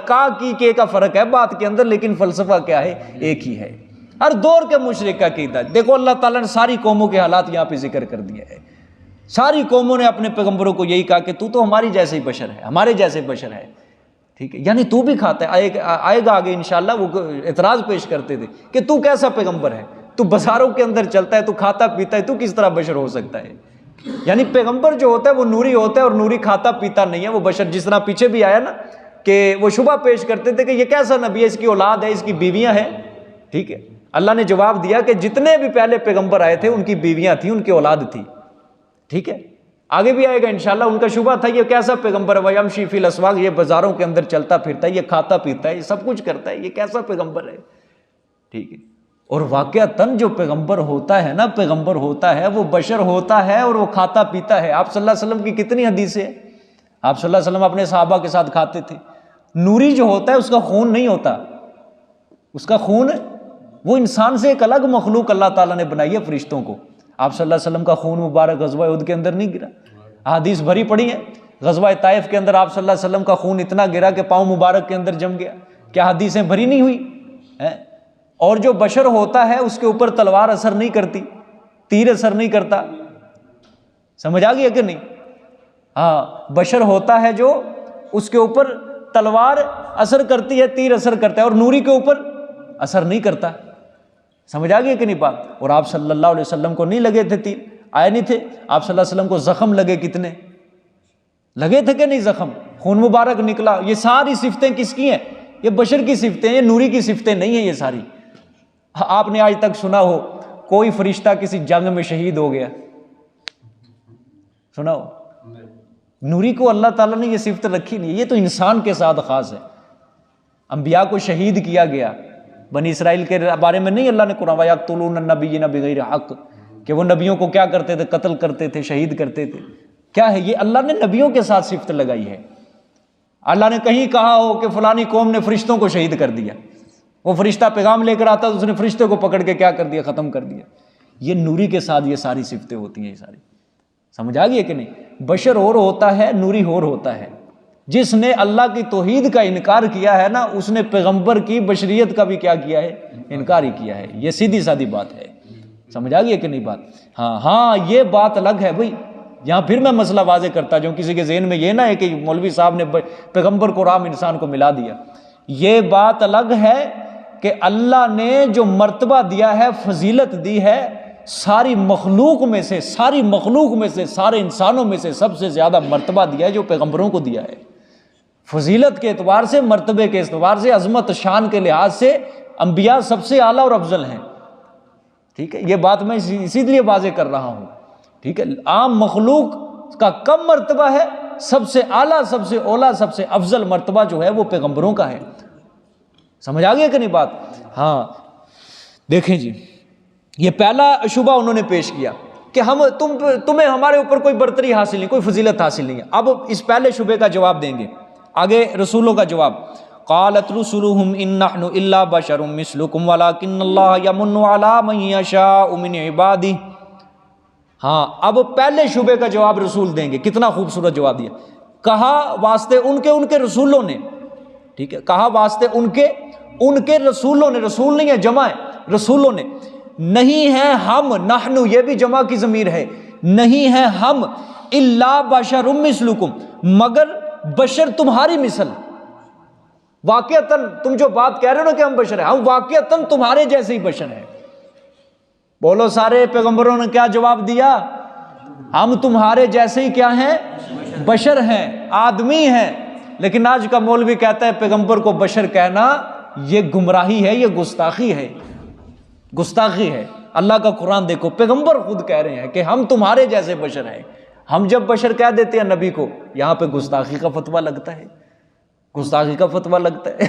کا کی کے کا فرق ہے بات کے اندر، لیکن فلسفہ کیا ہے؟ ایک ہی ہے. ہر دور کے مشرک کا عقیدہ. دیکھو اللہ تعالیٰ نے ساری قوموں کے حالات یہاں پہ ذکر کر دیا ہے. ساری قوموں نے اپنے پیغمبروں کو یہی کہا کہ تو ہماری جیسے ہی بشر ہے، ہمارے جیسے بشر ہے. ٹھیک ہے. یعنی تو بھی کھاتا ہے. آئے گا آگے انشاءاللہ. وہ اعتراض پیش کرتے تھے کہ تو کیسا پیغمبر ہے، تو بازاروں کے اندر چلتا ہے، تو کھاتا پیتا ہے، تو کس طرح بشر ہو سکتا ہے؟ یعنی پیغمبر جو ہوتا ہے وہ نوری ہوتا ہے، اور نوری کھاتا پیتا نہیں ہے، وہ بشر. جس طرح پیچھے بھی آیا نا کہ وہ شبہ پیش کرتے تھے کہ یہ کیسا نبی ہے، اس کی اولاد ہے، اس کی بیویاں ہیں. ٹھیک ہے. اللہ نے جواب دیا کہ جتنے بھی پہلے پیغمبر آئے تھے ان کی بیویاں تھیں، ان کی اولاد تھی. ٹھیک ہے. آگے بھی آئے گا انشاءاللہ. ان کا شبہ تھا یہ کیسا پیغمبر ہے، وَيَمْشِي فِي الْأَسْوَاقِ، یہ بازاروں کے اندر چلتا پھرتا ہے، یہ کھاتا پیتا ہے، یہ سب کچھ کرتا ہے، یہ کیسا پیغمبر ہے؟ ٹھیک ہے. اور واقعتاً جو پیغمبر ہوتا ہے نا، پیغمبر ہوتا ہے وہ بشر ہوتا ہے اور وہ کھاتا پیتا ہے. آپ صلی اللہ علیہ وسلم کی کتنی حدیثیں ہیں. آپ صلی اللہ علیہ وسلم اپنے صحابہ کے ساتھ کھاتے تھے. نوری جو ہوتا ہے اس کا خون نہیں ہوتا، اس کا خون وہ انسان سے ایک الگ مخلوق اللہ تعالیٰ نے بنائی ہے، فرشتوں کو. آپ صلی اللہ علیہ وسلم کا خون مبارک غزوہ احد کے اندر نہیں گرا. احادیث بھری پڑی ہیں. غزوہ طائف کے اندر آپ صلی اللہ علیہ وسلم کا خون اتنا گرا کہ پاؤں مبارک کے اندر جم گیا. کیا حدیثیں بھری نہیں ہوئی؟ اور جو بشر ہوتا ہے اس کے اوپر تلوار اثر نہیں کرتی، تیر اثر نہیں کرتا. سمجھ آ گئی ہے کہ نہیں؟ ہاں بشر ہوتا ہے جو اس کے اوپر تلوار اثر کرتی ہے، تیر اثر کرتا ہے، اور نوری کے اوپر اثر نہیں کرتا. سمجھ آ گئی کہ نہیں بات؟ اور آپ صلی اللہ علیہ وسلم کو نہیں لگے تھے تیر، آئے نہیں تھے. آپ صلی اللہ علیہ وسلم کو زخم لگے، کتنے لگے تھے کہ نہیں؟ زخم، خون مبارک نکلا. یہ ساری صفتیں کس کی ہیں؟ یہ بشر کی صفتیں، یہ نوری کی صفتیں نہیں ہیں یہ ساری. آپ نے آج تک سنا ہو کوئی فرشتہ کسی جنگ میں شہید ہو گیا؟ سنا ہو؟ نوری کو اللہ تعالیٰ نے یہ صفت رکھی نہیں. یہ تو انسان کے ساتھ خاص ہے. انبیاء کو شہید کیا گیا. بنی اسرائیل کے بارے میں نہیں اللہ نے قرآن وَيَقْتُلُونَ النَّبِيِّينَ بِغَيْرِ حَقٍّ کہ وہ نبیوں کو کیا کرتے تھے؟ قتل کرتے تھے، شہید کرتے تھے. کیا ہے یہ؟ اللہ نے نبیوں کے ساتھ صفت لگائی ہے. اللہ نے کہیں کہا ہو کہ فلانی قوم نے فرشتوں کو شہید کر دیا، وہ فرشتہ پیغام لے کر آتا تو اس نے فرشتے کو پکڑ کے کیا کر دیا؟ ختم کر دیا. یہ نوری کے ساتھ یہ ساری صفتیں ہوتی ہیں. یہ ساری سمجھ آ گئی ہے کہ نہیں؟ بشر اور ہوتا ہے، نوری اور ہوتا ہے. جس نے اللہ کی توحید کا انکار کیا ہے نا، اس نے پیغمبر کی بشریت کا بھی کیا کیا ہے؟ انکار ہی کیا ہے. یہ سیدھی سادی بات ہے. سمجھ آ گئی ہے کہ نہیں بات؟ ہاں یہ بات الگ ہے بھائی. یہاں پھر میں مسئلہ واضح کرتا جو کسی کے ذہن میں یہ نہ ہے کہ مولوی صاحب نے پیغمبر کو عام انسان کو ملا دیا. یہ بات الگ ہے کہ اللہ نے جو مرتبہ دیا ہے، فضیلت دی ہے، ساری مخلوق میں سے، ساری انسانوں میں سے سب سے زیادہ مرتبہ دیا ہے جو پیغمبروں کو دیا ہے. فضیلت کے اعتبار سے، مرتبے کے اعتبار سے، عظمت شان کے لحاظ سے انبیاء سب سے اعلیٰ اور افضل ہیں. ٹھیک ہے. یہ بات میں اسی لیے واضح کر رہا ہوں. ٹھیک ہے. عام مخلوق کا کم مرتبہ ہے، سب سے اعلیٰ، سب سے اولا، سب سے افضل مرتبہ جو ہے وہ پیغمبروں کا ہے. سمجھ آ گیا کہ نہیں بات؟ ہاں دیکھیں جی، یہ پہلا شبہ انہوں نے پیش کیا کہ تمہیں ہمارے اوپر کوئی برتری حاصل نہیں، کوئی فضیلت حاصل نہیں ہے۔ اب اس پہلے شبے کا جواب دیں گے، آگے رسولوں کا جواب۔ قالت رسلهم ان نحن الا بشر مثلكم ولكن الله يمن على من يشاء من عباده۔ ہاں اب پہلے شبے کا جواب رسول دیں گے، کتنا خوبصورت جواب دیا۔ کہا واسطے ان کے رسولوں نے، ٹھیک ہے، کہا واسطے ان کے رسولوں نے، رسول نہیں ہے جمع ہے، رسولوں نے، نہیں ہے ہم، نحن یہ بھی جمع کی ضمیر ہے، نہیں ہے ہم الا بشر مثلکم مگر بشر تمہاری مثل۔ واقعتاً تم جو بات کہہ رہے ہو نا کہ ہم بشر ہیں، ہم واقعتاً تمہارے جیسے ہی بشر ہیں۔ بولو سارے پیغمبروں نے کیا جواب دیا؟ ہم تمہارے جیسے ہی کیا ہیں؟ بشر ہیں، آدمی ہیں۔ لیکن آج کا مولوی کہتا ہے پیغمبر کو بشر کہنا یہ گمراہی ہے، یہ گستاخی ہے، گستاخی ہے۔ اللہ کا قرآن دیکھو، پیغمبر خود کہہ رہے ہیں کہ ہم تمہارے جیسے بشر ہیں۔ ہم جب بشر کہہ دیتے ہیں نبی کو، یہاں پہ گستاخی کا فتویٰ لگتا ہے، گستاخی کا فتویٰ لگتا ہے۔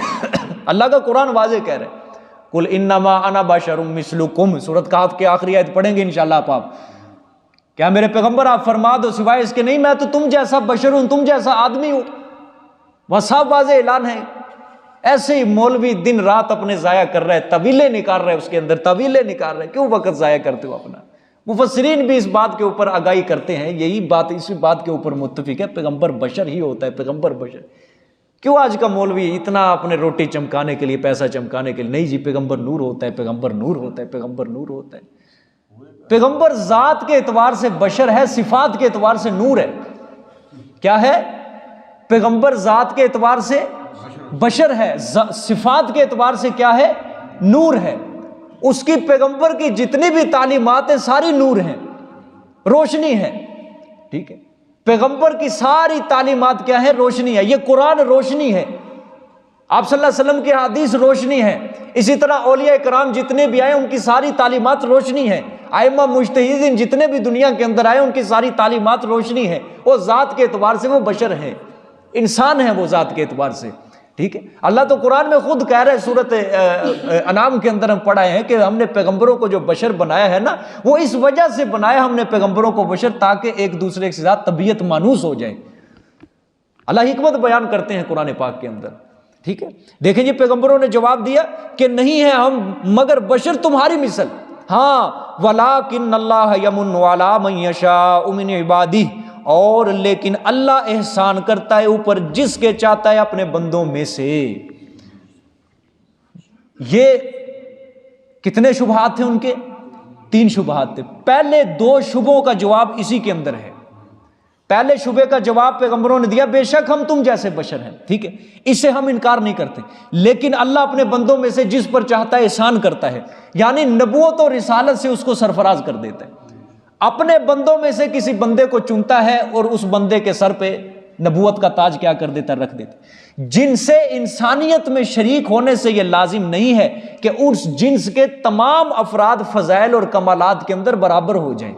اللہ کا قرآن واضح کہہ رہے ہیں، قل انما انا بشر مثلکم، سورۃ کہف کی آخری آیت پڑھیں گے انشاءاللہ آپ۔ کیا میرے پیغمبر آپ فرما دو سوائے اس کے نہیں میں تو تم جیسا بشر ہوں، تم جیسا آدمی ہوں۔ وہ صاف واضح اعلان ہے۔ ایسے ہی مولوی دن رات اپنے ضائع کر رہے، طویلیں نکال رہے، اس کے اندر طویلیں نکال رہے، کیوں وقت ضائع کرتے ہو اپنا؟ مفسرین بھی اس بات کے اوپر آگاہی کرتے ہیں، یہی بات اسی بات کے اوپر متفق ہے، پیغمبر بشر ہی ہوتا ہے، پیغمبر بشر۔ کیوں آج کا مولوی اتنا اپنے روٹی چمکانے کے لیے، پیسہ چمکانے کے لیے، نہیں جی پیغمبر نور ہوتا ہے، پیغمبر نور ہوتا ہے، پیغمبر نور ہوتا ہے۔ پیغمبر ذات کے اعتبار سے بشر ہے، صفات کے اعتبار سے نور ہے۔ کیا ہے؟ پیغمبر ذات کے اعتبار سے بشر ہے، صفات کے اعتبار سے کیا ہے؟ نور ہے۔ اس کی پیغمبر کی جتنی بھی تعلیمات ہیں ساری نور ہیں، روشنی ہے، ٹھیک ہے۔ پیغمبر کی ساری تعلیمات کیا ہے؟ روشنی ہے۔ یہ قرآن روشنی ہے، آپ صلی اللہ علیہ وسلم کی حدیث روشنی ہے۔ اسی طرح اولیاء کرام جتنے بھی آئے ان کی ساری تعلیمات روشنی ہے۔ ائمہ مجتہدین جتنے بھی دنیا کے اندر آئے ان کی ساری تعلیمات روشنی ہے۔ وہ ذات کے اعتبار سے وہ بشر ہے، انسان ہے وہ ذات کے اعتبار سے، ٹھیک ہے۔ اللہ تو قرآن میں خود کہہ رہے ہیں، سورۃ انعام کے اندر ہم پڑھائے ہیں کہ ہم نے پیغمبروں کو جو بشر بنایا ہے نا، وہ اس وجہ سے بنایا ہم نے پیغمبروں کو بشر تاکہ ایک دوسرے کے ساتھ طبیعت مانوس ہو جائے۔ اللہ حکمت بیان کرتے ہیں قرآن پاک کے اندر، ٹھیک ہے۔ دیکھیں جی پیغمبروں نے جواب دیا کہ نہیں ہے ہم مگر بشر تمہاری مثل۔ ہاں وَلَٰكِنَّ اللَّهَ يَمُنُّ عَلَىٰ مَن يَشَاءُ مِنْ عِبَادِهِ، اور لیکن اللہ احسان کرتا ہے اوپر جس کے چاہتا ہے اپنے بندوں میں سے۔ یہ کتنے شبہات تھے ان کے؟ 3 شبہات تھے۔ پہلے 2 شبہوں کا جواب اسی کے اندر ہے۔ پہلے شبے کا جواب پیغمبروں نے دیا، بے شک ہم تم جیسے بشر ہیں، ٹھیک ہے، اس سے ہم انکار نہیں کرتے، لیکن اللہ اپنے بندوں میں سے جس پر چاہتا ہے احسان کرتا ہے، یعنی نبوت اور رسالت سے اس کو سرفراز کر دیتا ہے۔ اپنے بندوں میں سے کسی بندے کو چنتا ہے اور اس بندے کے سر پہ نبوت کا تاج کیا کر دیتا ہے؟ رکھ دیتا ہے۔ جن سے انسانیت میں شریک ہونے سے یہ لازم نہیں ہے کہ اس جنس کے تمام افراد فضائل اور کمالات کے اندر برابر ہو جائیں،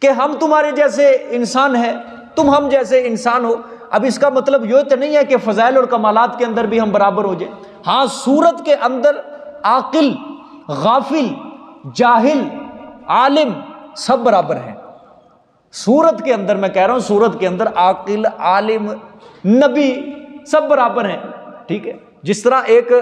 کہ ہم تمہارے جیسے انسان ہیں، تم ہم جیسے انسان ہو۔ اب اس کا مطلب یہ تو نہیں ہے کہ فضائل اور کمالات کے اندر بھی ہم برابر ہو جائیں۔ ہاں صورت کے اندر عاقل، غافل، جاہل، عالم سب برابر ہیں۔ صورت کے اندر میں کہہ رہا ہوں، صورت کے اندر عاقل، عالم، نبی سب برابر ہیں، ٹھیک ہے۔ جس طرح ایک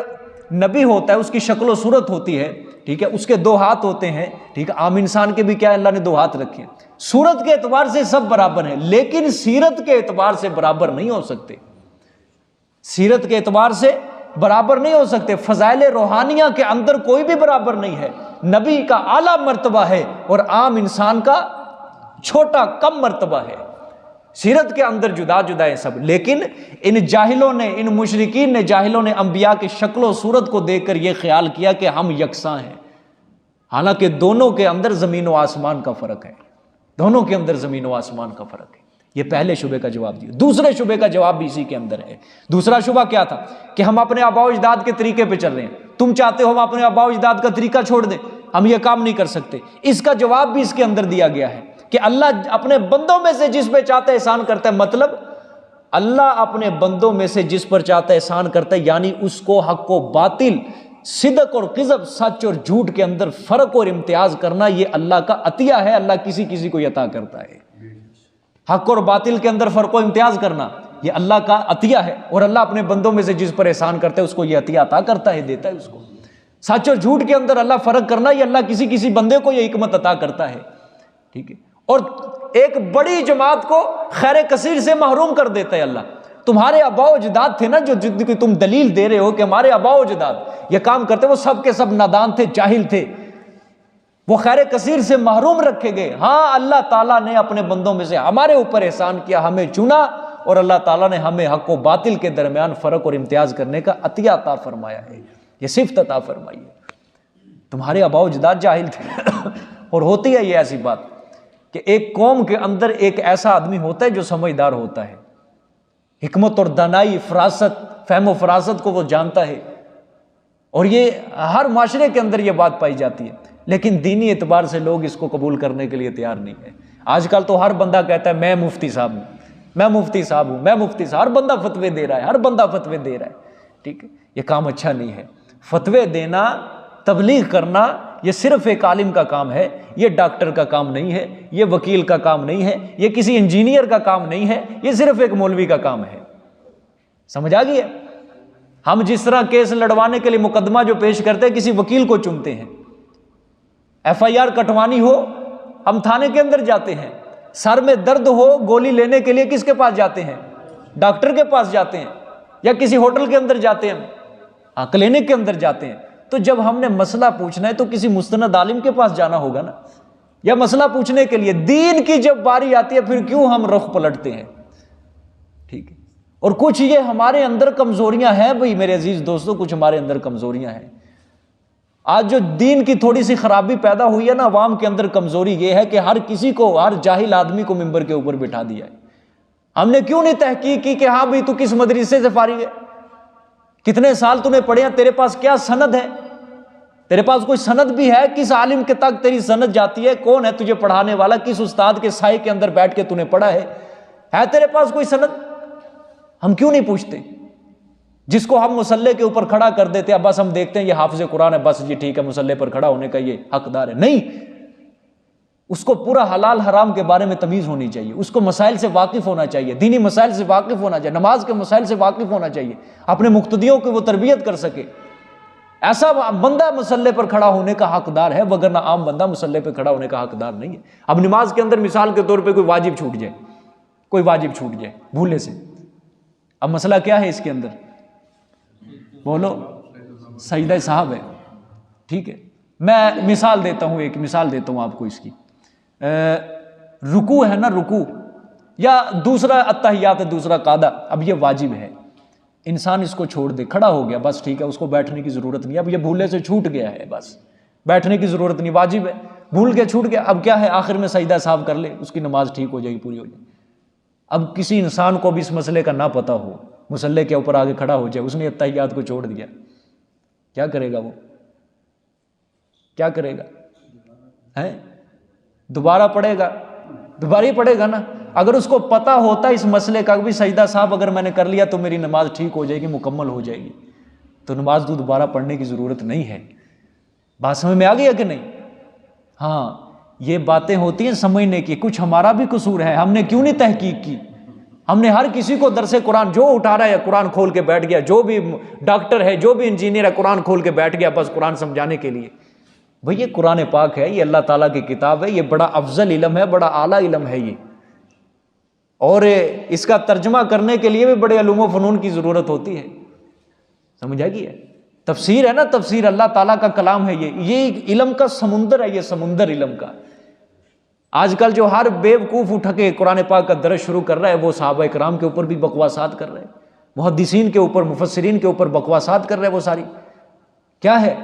نبی ہوتا ہے اس کی شکل و صورت ہوتی ہے، ٹھیک ہے، اس کے 2 ہاتھ ہوتے ہیں، ٹھیک ہے، عام انسان کے بھی کیا اللہ نے 2 ہاتھ رکھے ہیں۔ صورت کے اعتبار سے سب برابر ہیں، لیکن سیرت کے اعتبار سے برابر نہیں ہو سکتے، سیرت کے اعتبار سے برابر نہیں ہو سکتے۔ فضائل روحانیہ کے اندر کوئی بھی برابر نہیں ہے۔ نبی کا اعلیٰ مرتبہ ہے اور عام انسان کا چھوٹا کم مرتبہ ہے۔ سیرت کے اندر جدا جدا ہے سب، لیکن ان جاہلوں نے، ان مشرکین نے، جاہلوں نے انبیاء کی شکل و صورت کو دیکھ کر یہ خیال کیا کہ ہم یکساں ہیں، حالانکہ دونوں کے اندر زمین و آسمان کا فرق ہے، دونوں کے اندر زمین و آسمان کا فرق ہے۔ یہ پہلے شبے کا جواب دیا۔ دوسرے شبے کا جواب بھی اسی کے اندر ہے۔ دوسرا شبہ کیا تھا؟ کہ ہم اپنے آباء و اجداد کے طریقے پہ چل رہے ہیں، تم چاہتے ہو ہم اپنے آباء و اجداد کا طریقہ چھوڑ دیں، ہم یہ کام نہیں کر سکتے۔ اس کا جواب بھی اس کے اندر دیا گیا ہے کہ اللہ اپنے بندوں میں سے جس پہ چاہتا ہے احسان کرتا ہے، مطلب اللہ اپنے بندوں میں سے جس پر چاہتا ہے احسان کرتا ہے، یعنی اس کو حق و باطل صدق اور کذب، سچ اور جھوٹ کے اندر فرق اور امتیاز کرنا یہ اللہ کا عطیہ ہے، اللہ کسی کسی کو عطا کرتا ہے۔ حق اور باطل کے اندر فرق و امتیاز کرنا یہ اللہ کا عطیہ ہے، اور اللہ اپنے بندوں میں سے جس پر احسان کرتا ہے اس کو یہ عطیہ عطا کرتا ہے، دیتا ہے اس کو۔ سچ اور جھوٹ کے اندر اللہ فرق کرنا یہ اللہ کسی کسی بندے کو یہ حکمت عطا کرتا ہے، ٹھیک ہے۔ اور ایک بڑی جماعت کو خیر کثیر سے محروم کر دیتا ہے اللہ۔ تمہارے آباء و اجداد تھے نا، جو جد کی تم دلیل دے رہے ہو کہ ہمارے آباء و اجداد یہ کام کرتے، وہ سب کے سب نادان تھے، جاہل تھے، وہ خیر کثیر سے محروم رکھے گئے۔ ہاں اللہ تعالیٰ نے اپنے بندوں میں سے ہمارے اوپر احسان کیا، ہمیں چنا، اور اللہ تعالیٰ نے ہمیں حق و باطل کے درمیان فرق اور امتیاز کرنے کا عطیہ عطا فرمایا ہے، یہ صفت عطا فرمائی ہے۔ تمہارے آباء و اجداد جاہل تھے اور ہوتی ہے یہ ایسی بات کہ ایک قوم کے اندر ایک ایسا آدمی ہوتا ہے جو سمجھدار ہوتا ہے، حکمت اور دانائی، فراست، فہم و فراست کو وہ جانتا ہے، اور یہ ہر معاشرے کے اندر یہ بات پائی جاتی ہے، لیکن دینی اعتبار سے لوگ اس کو قبول کرنے کے لیے تیار نہیں ہے۔ آج کل تو ہر بندہ کہتا ہے میں مفتی صاحب ہوں، میں مفتی صاحب ہوں، میں مفتی صاحب، ہر بندہ فتوے دے رہا ہے، ہر بندہ فتوے دے رہا ہے، ٹھیک ہے۔ یہ کام اچھا نہیں ہے۔ فتوے دینا، تبلیغ کرنا یہ صرف ایک عالم کا کام ہے، یہ ڈاکٹر کا کام نہیں ہے، یہ وکیل کا کام نہیں ہے، یہ کسی انجینئر کا کام نہیں ہے، یہ صرف ایک مولوی کا کام ہے۔ سمجھ آ گئی ہے؟ ہم جس طرح کیس لڑوانے کے لیے مقدمہ جو پیش کرتے ہیں کسی وکیل کو چنتے ہیں، ایف آئی آر کٹوانی ہو ہم تھانے کے اندر جاتے ہیں، سر میں درد ہو گولی لینے کے لیے کس کے پاس جاتے ہیں؟ ڈاکٹر کے پاس جاتے ہیں، یا کسی ہوٹل کے اندر جاتے ہیں، کلینک کے اندر جاتے ہیں۔ تو جب ہم نے مسئلہ پوچھنا ہے تو کسی مستند عالم کے پاس جانا ہوگا نا، یا مسئلہ پوچھنے کے لیے دین کی جب باری آتی ہے پھر کیوں ہم رخ پلٹتے ہیں، ٹھیک ہے۔ اور کچھ یہ ہمارے اندر کمزوریاں ہیں بھائی میرے عزیز دوستو، کچھ ہمارے اندر کمزوریاں ہیں۔ آج جو دین کی تھوڑی سی خرابی پیدا ہوئی ہے نا عوام کے اندر، کمزوری یہ ہے کہ ہر کسی کو، ہر جاہل آدمی کو ممبر کے اوپر بٹھا دیا ہے۔ ہم نے کیوں نہیں تحقیق کی کہ ہاں بھائی تو کس مدرسے سے فارغ ہے، کتنے سال تو نے پڑھے ہیں، تیرے پاس کیا سند ہے، تیرے پاس کوئی سند بھی ہے، کس عالم کے تک تیری سند جاتی ہے، کون ہے تجھے پڑھانے والا، کس استاد کے سائے کے اندر بیٹھ کے تو نے پڑھا ہے تیرے پاس کوئی سند؟ ہم کیوں نہیں پوچھتے؟ جس کو ہم مصلے کے اوپر کھڑا کر دیتے ہیں، بس ہم دیکھتے ہیں یہ حافظ قرآن ہے، بس جی ٹھیک ہے مصلے پر کھڑا ہونے کا یہ حقدار ہے۔ نہیں، اس کو پورا حلال حرام کے بارے میں تمیز ہونی چاہیے، اس کو مسائل سے واقف ہونا چاہیے، دینی مسائل سے واقف ہونا چاہیے، نماز کے مسائل سے واقف ہونا چاہیے، اپنے مقتدیوں کی وہ تربیت کر سکے۔ ایسا بندہ مسلے پر کھڑا ہونے کا حقدار ہے، وگرنہ عام بندہ مسلے پر کھڑا ہونے کا حقدار نہیں ہے۔ اب نماز کے اندر مثال کے طور پہ کوئی واجب چھوٹ جائے، کوئی واجب چھوٹ جائے بھولے سے، اب مسئلہ کیا ہے اس کے اندر؟ بولو، سجدہ صاحب ہے، ٹھیک ہے۔ میں مثال دیتا ہوں، ایک مثال دیتا ہوں آپ کو اس کی۔ رکوع ہے نا، رکوع یا دوسرا التحیات ہے، دوسرا قاعدہ، اب یہ واجب ہے، انسان اس کو چھوڑ دے، کھڑا ہو گیا، بس ٹھیک ہے، اس کو بیٹھنے کی ضرورت نہیں، اب یہ بھولے سے چھوٹ گیا ہے، بس بیٹھنے کی ضرورت نہیں، واجب ہے، بھول کے چھوٹ گیا، اب کیا ہے آخر میں سجدہ صاحب کر لے، اس کی نماز ٹھیک ہو جائے گی، پوری ہو جائے گی۔ اب کسی انسان کو بھی اس مسئلے کا نہ پتہ ہو، مصلے کے اوپر آگے کھڑا ہو جائے، اس نے التحیات کو چھوڑ دیا، کیا کرے گا وہ؟ کیا کرے گا؟ دوبارہ پڑھے گا؟ دوبارہ ہی پڑھے گا نا۔ اگر اس کو پتہ ہوتا اس مسئلے کا بھی سجدہ صاحب اگر میں نے کر لیا تو میری نماز ٹھیک ہو جائے گی، مکمل ہو جائے گی، تو نماز تو دوبارہ پڑھنے کی ضرورت نہیں ہے۔ بات سمجھ میں آ گئی ہے کہ نہیں؟ ہاں، یہ باتیں ہوتی ہیں سمجھنے کی، کچھ ہمارا بھی قصور ہے، ہم نے کیوں نہیں تحقیق کی؟ ہم نے ہر کسی کو درس قرآن جو اٹھا رہا ہے قرآن کھول کے بیٹھ گیا، جو بھی ڈاکٹر ہے، جو بھی انجینئر ہے، قرآن کھول کے بیٹھ گیا بس قرآن سمجھانے کے لیے۔ بھئی یہ قرآن پاک ہے، یہ اللہ تعالیٰ کی کتاب ہے، یہ بڑا افضل علم ہے، بڑا اعلیٰ علم ہے یہ، اور اس کا ترجمہ کرنے کے لیے بھی بڑے علوم و فنون کی ضرورت ہوتی ہے، سمجھ آ گئی ہے؟ تفسیر ہے نا، تفسیر اللہ تعالیٰ کا کلام ہے، یہ علم کا سمندر ہے، یہ سمندر علم کا۔ آج کل جو ہر بیوقوف اٹھ کے قرآن پاک کا درس شروع کر رہا ہے وہ صحابہ کرام کے اوپر بھی بکواسات کر رہے ہیں، محدثین کے اوپر، مفسرین کے اوپر بکواسات کر رہے ہیں، وہ ساری کیا ہے؟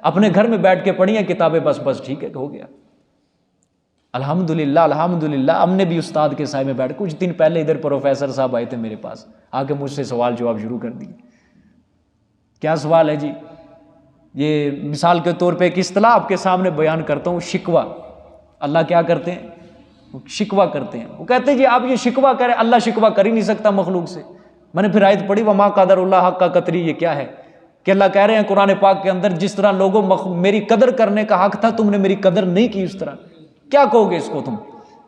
اپنے گھر میں بیٹھ کے پڑھی ہیں کتابیں، بس ٹھیک ہے، ہو گیا، الحمدللہ الحمدللہ۔ ہم نے بھی استاد کے سائے میں بیٹھ، کچھ دن پہلے ادھر پروفیسر صاحب آئے تھے میرے پاس، آ کے مجھ سے سوال جواب شروع کر دیے۔ کیا سوال ہے جی؟ یہ مثال کے طور پہ ایک اصطلاح آپ کے سامنے بیان کرتا ہوں، شکوہ۔ اللہ کیا کرتے ہیں؟ شکوہ کرتے ہیں۔ وہ کہتے ہیں جی آپ یہ شکوہ کریں، اللہ شکوہ کر ہی نہیں سکتا مخلوق سے۔ میں نے پھر آیت پڑھی وما قدر اللہ حق کا قدری، یہ کیا ہے؟ کہ اللہ کہہ رہے ہیں قرآن پاک کے اندر جس طرح لوگوں میری قدر کرنے کا حق تھا تم نے میری قدر نہیں کی اس طرح. کیا کہو گے اس کو تم؟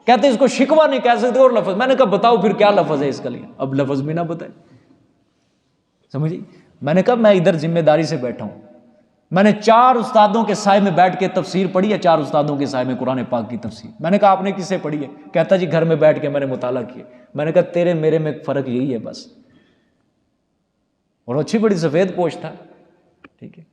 کہتے اس کو شکوہ نہیں کہہ سکتے اور لفظ. میں نے کہا بتاؤ پھر کیا لفظ ہے اس کے لیے. اب لفظ بھی نہ بتائے. سمجھیے میں نے کہا میں ادھر ذمہ داری سے بیٹھا ہوں. میں نے 4 استادوں کے سائے میں بیٹھ کے تفسیر پڑھی ہے, 4 استادوں کے سائے میں قرآن پاک کی تفسیر. میں نے کہا آپ نے کس سے پڑھی ہے؟ کہتا جی گھر میں بیٹھ کے میں نے مطالعہ کیا. میں نے کہا تیرے میرے میں فرق یہی ہے بس. اور اچھی بڑی سفید پوش تھا. ٹھیک ہے,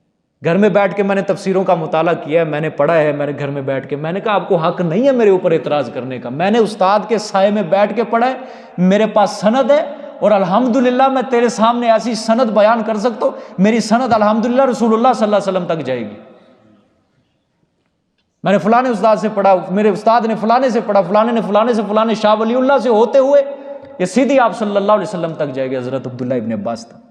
گھر میں بیٹھ کے میں نے تفسیروں کا مطالعہ کیا ہے, میں نے پڑھا ہے میرے گھر میں بیٹھ کے. میں نے کہا آپ کو حق نہیں ہے میرے اوپر اعتراض کرنے کا. میں نے استاد کے سائے میں بیٹھ کے پڑھا ہے, میرے پاس سند ہے, اور الحمدللہ میں تیرے سامنے ایسی سند بیان کر سکتا ہوں. میری سند الحمدللہ رسول اللہ صلی اللہ علیہ وسلم تک جائے گی. میں نے فلانے استاد سے پڑھا, میرے استاد نے فلانے سے پڑھا, فلانے نے فلانے سے, فلانے شاہ ولی اللہ سے ہوتے ہوئے یہ سیدھی آپ صلی اللہ علیہ وسلم تک جائے گی. حضرت عبداللہ ابن عباس تک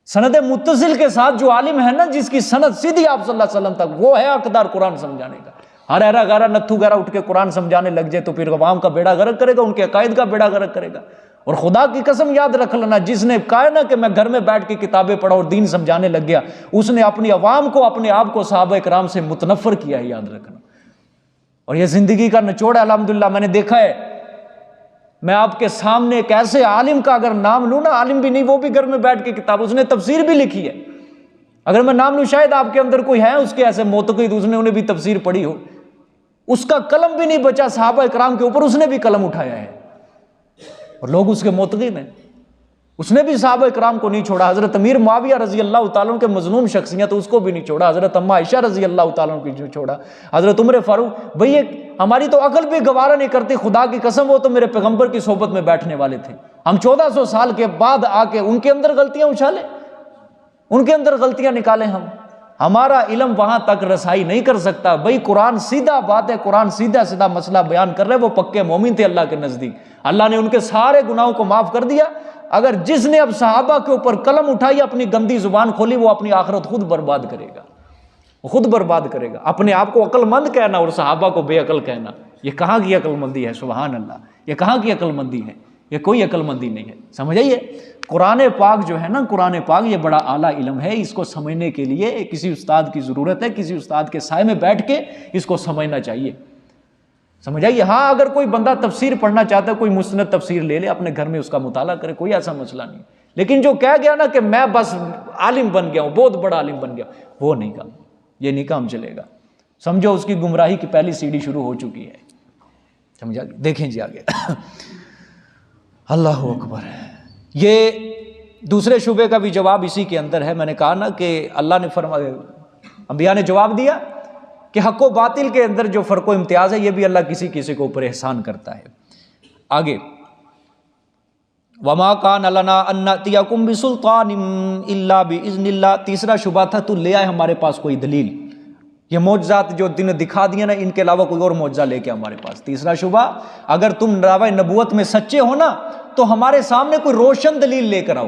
سند متصل کے ساتھ جو عالم ہے نا, جس کی سند سیدھی آپ صلی اللہ علیہ وسلم تک, وہ ہے حقدار قرآن سمجھانے کا. ہر ایرا گارا نتھو گارا اٹھ کے قرآن سمجھانے لگ جائے تو پھر عوام کا بیڑا غرق کرے گا, ان کے عقائد کا بیڑا غرق کرے گا. اور خدا کی قسم یاد رکھ لینا, جس نے کہا نا کہ میں گھر میں بیٹھ کے کتابیں پڑھا اور دین سمجھانے لگ گیا, اس نے اپنی عوام کو, اپنے آپ کو صحابہ کرام سے متنفر کیا ہے, یاد رکھنا. اور یہ زندگی کا نچوڑ ہے. الحمدللہ میں نے دیکھا ہے, میں آپ کے سامنے ایک ایسے عالم کا اگر نام لوں نا, عالم بھی نہیں, وہ بھی گھر میں بیٹھ کے کتاب, اس نے تفسیر بھی لکھی ہے. اگر میں نام لوں شاید آپ کے اندر کوئی ہے اس کے ایسے معتقد, اس نے انہیں بھی تفسیر پڑھی ہو. اس کا قلم بھی نہیں بچا صحابہ کرام کے اوپر, اس نے بھی قلم اٹھایا ہے اور لوگ اس کے معتقد ہیں. اس نے بھی صحابہ کرام کو نہیں چھوڑا. حضرت امیر معاویہ رضی اللہ تعالیٰ عنہ کے مظلوم شخصیت, اس کو بھی نہیں چھوڑا. حضرت اماں عائشہ رضی اللہ تعالیٰ عنہ کو چھوڑا. حضرت عمر فاروق, بھئی ہماری تو عقل بھی گوارا نہیں کرتی, خدا کی قسم وہ تو میرے پیغمبر کی صحبت میں بیٹھنے والے تھے. ہم 1400 سال کے بعد آ کے ان کے اندر غلطیاں اچھالیں, ان کے اندر غلطیاں نکالیں. ہمارا علم وہاں تک رسائی نہیں کر سکتا. بھئی قرآن سیدھا بات ہے, قرآن سیدھا سیدھا مسئلہ بیان کر رہے. وہ پکے مومن تھے اللہ کے نزدیک, اللہ نے ان کے سارے گناہوں کو معاف کر دیا. اگر جس نے اب صحابہ کے اوپر قلم اٹھائی, اپنی گندی زبان کھولی, وہ اپنی آخرت خود برباد کرے گا, خود برباد کرے گا. اپنے آپ کو عقل مند کہنا اور صحابہ کو بے عقل کہنا, یہ کہاں کی عقل مندی ہے؟ سبحان اللہ, یہ کہاں کی عقل مندی ہے؟ یہ کوئی عقل مندی نہیں ہے. سمجھ آئیے, قرآن پاک جو ہے نا, قرآن پاک یہ بڑا اعلیٰ علم ہے. اس کو سمجھنے کے لیے کسی استاد کی ضرورت ہے, کسی استاد کے سائے میں بیٹھ کے اس کو سمجھنا چاہیے. سمجھ آئیے. ہاں اگر کوئی بندہ تفسیر پڑھنا چاہتا ہے, کوئی مستند تفسیر لے لے, اپنے گھر میں اس کا مطالعہ کرے, کوئی ایسا مسئلہ نہیں. لیکن جو کہہ گیا نا کہ میں بس عالم بن گیا ہوں, بہت بڑا عالم بن گیا, وہ نہیں کام, یہ نہیں کام چلے گا. سمجھو اس کی گمراہی کی پہلی سیڑھی شروع ہو چکی ہے. سمجھا؟ دیکھیں جی آگے. اللہ اکبر. یہ دوسرے شعبے کا بھی جواب اسی کے اندر ہے. میں نے کہا نا کہ اللہ نے فرمایا, انبیاء نے جواب دیا کہ حق و باطل کے اندر جو فرق و امتیاز ہے, یہ بھی اللہ کسی کسی کو اوپر احسان کرتا ہے. آگے وما کان لنا ان ناتیکم بسلطان الا باذن اللہ. تیسرا شبہ تھا تو لے آئے ہمارے پاس کوئی دلیل. یہ معجزات جو تم نے دکھا دیا نا, ان کے علاوہ کوئی اور معجزہ لے کے ہمارے پاس. تیسرا شبہ, اگر تم دعوی نبوت میں سچے ہو نا, تو ہمارے سامنے کوئی روشن دلیل لے کر آؤ.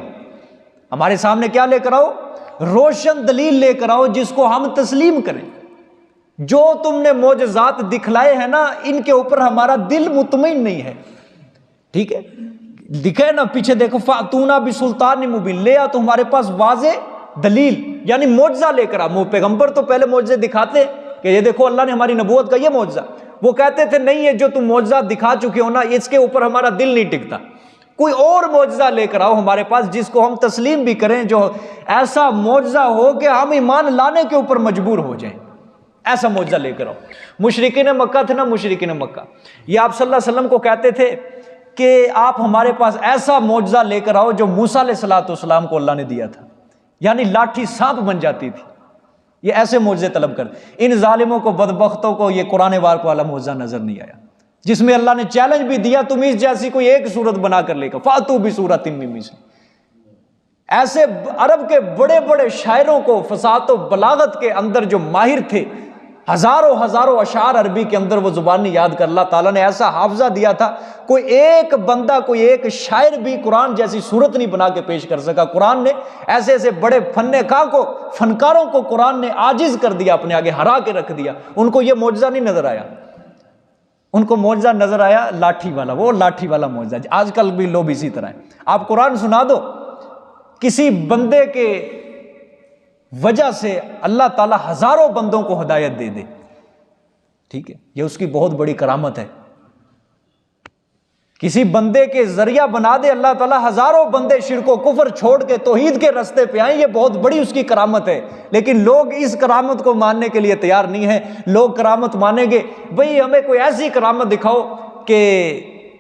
ہمارے سامنے کیا لے کر آؤ؟ روشن دلیل لے کر آؤ جس کو ہم تسلیم کریں. جو تم نے معجزات دکھلائے ہیں نا, ان کے اوپر ہمارا دل مطمئن نہیں ہے. ٹھیک ہے, دکھے نا پیچھے دیکھو, فاتونا بسلطان مبین, لے آ تو ہمارے پاس واضح دلیل, یعنی معجزہ لے کر آ. پیغمبر تو پہلے معجزے دکھاتے کہ یہ دیکھو اللہ نے ہماری نبوت کا یہ معجزہ. وہ کہتے تھے نہیں, یہ جو تم معجزہ دکھا چکے ہو نا, اس کے اوپر ہمارا دل نہیں ٹکتا. کوئی اور معجزہ لے کر آؤ ہمارے پاس جس کو ہم تسلیم بھی کریں, جو ایسا معجزہ ہو کہ ہم ایمان لانے کے اوپر مجبور ہو جائیں. ایسا معجزہ لے کر آؤ. مشرکین مکہ تھے نا, مشرکین مکہ, یہ آپ صلی اللہ علیہ وسلم کو کہتے تھے کہ آپ ہمارے پاس ایسا معجزہ لے کر آؤ جو موسیٰ علیہ السلام کو اللہ نے دیا تھا, یعنی لاٹھی سانپ بن جاتی تھی. یہ ایسے معجزے طلب کر. ان ظالموں کو, بدبختوں کو یہ قرآن وار والا معجزہ نظر نہیں آیا, جس میں اللہ نے چیلنج بھی دیا تم اس جیسی کوئی ایک صورت بنا کر لے کر, فاتو بصورۃ من مثلہ. ایسے عرب کے بڑے بڑے شاعروں کو فصاحت و بلاغت کے اندر جو ماہر تھے, ہزاروں اشعار عربی کے اندر وہ زبان نہیں یاد کر, اللہ تعالیٰ نے ایسا حافظہ دیا تھا, کوئی ایک بندہ, کوئی ایک شاعر بھی قرآن جیسی صورت نہیں بنا کے پیش کر سکا. قرآن نے ایسے ایسے بڑے فنکاروں کو قرآن نے عاجز کر دیا, اپنے آگے ہرا کے رکھ دیا. ان کو یہ معجزہ نہیں نظر آیا, ان کو معجزہ نظر آیا لاٹھی والا, وہ لاٹھی والا معجزہ. آج کل بھی لوگ اسی طرح ہیں. آپ قرآن سنا دو, کسی بندے کے وجہ سے اللہ تعالیٰ ہزاروں بندوں کو ہدایت دے دے، ٹھیک ہے، یہ اس کی بہت بڑی کرامت ہے۔ کسی بندے کے ذریعہ بنا دے اللہ تعالیٰ ہزاروں بندے شرک و کفر چھوڑ کے توحید کے راستے پہ آئیں، یہ بہت بڑی اس کی کرامت ہے۔ لیکن لوگ اس کرامت کو ماننے کے لیے تیار نہیں ہیں۔ لوگ کرامت مانیں گے، بھئی ہمیں کوئی ایسی کرامت دکھاؤ کہ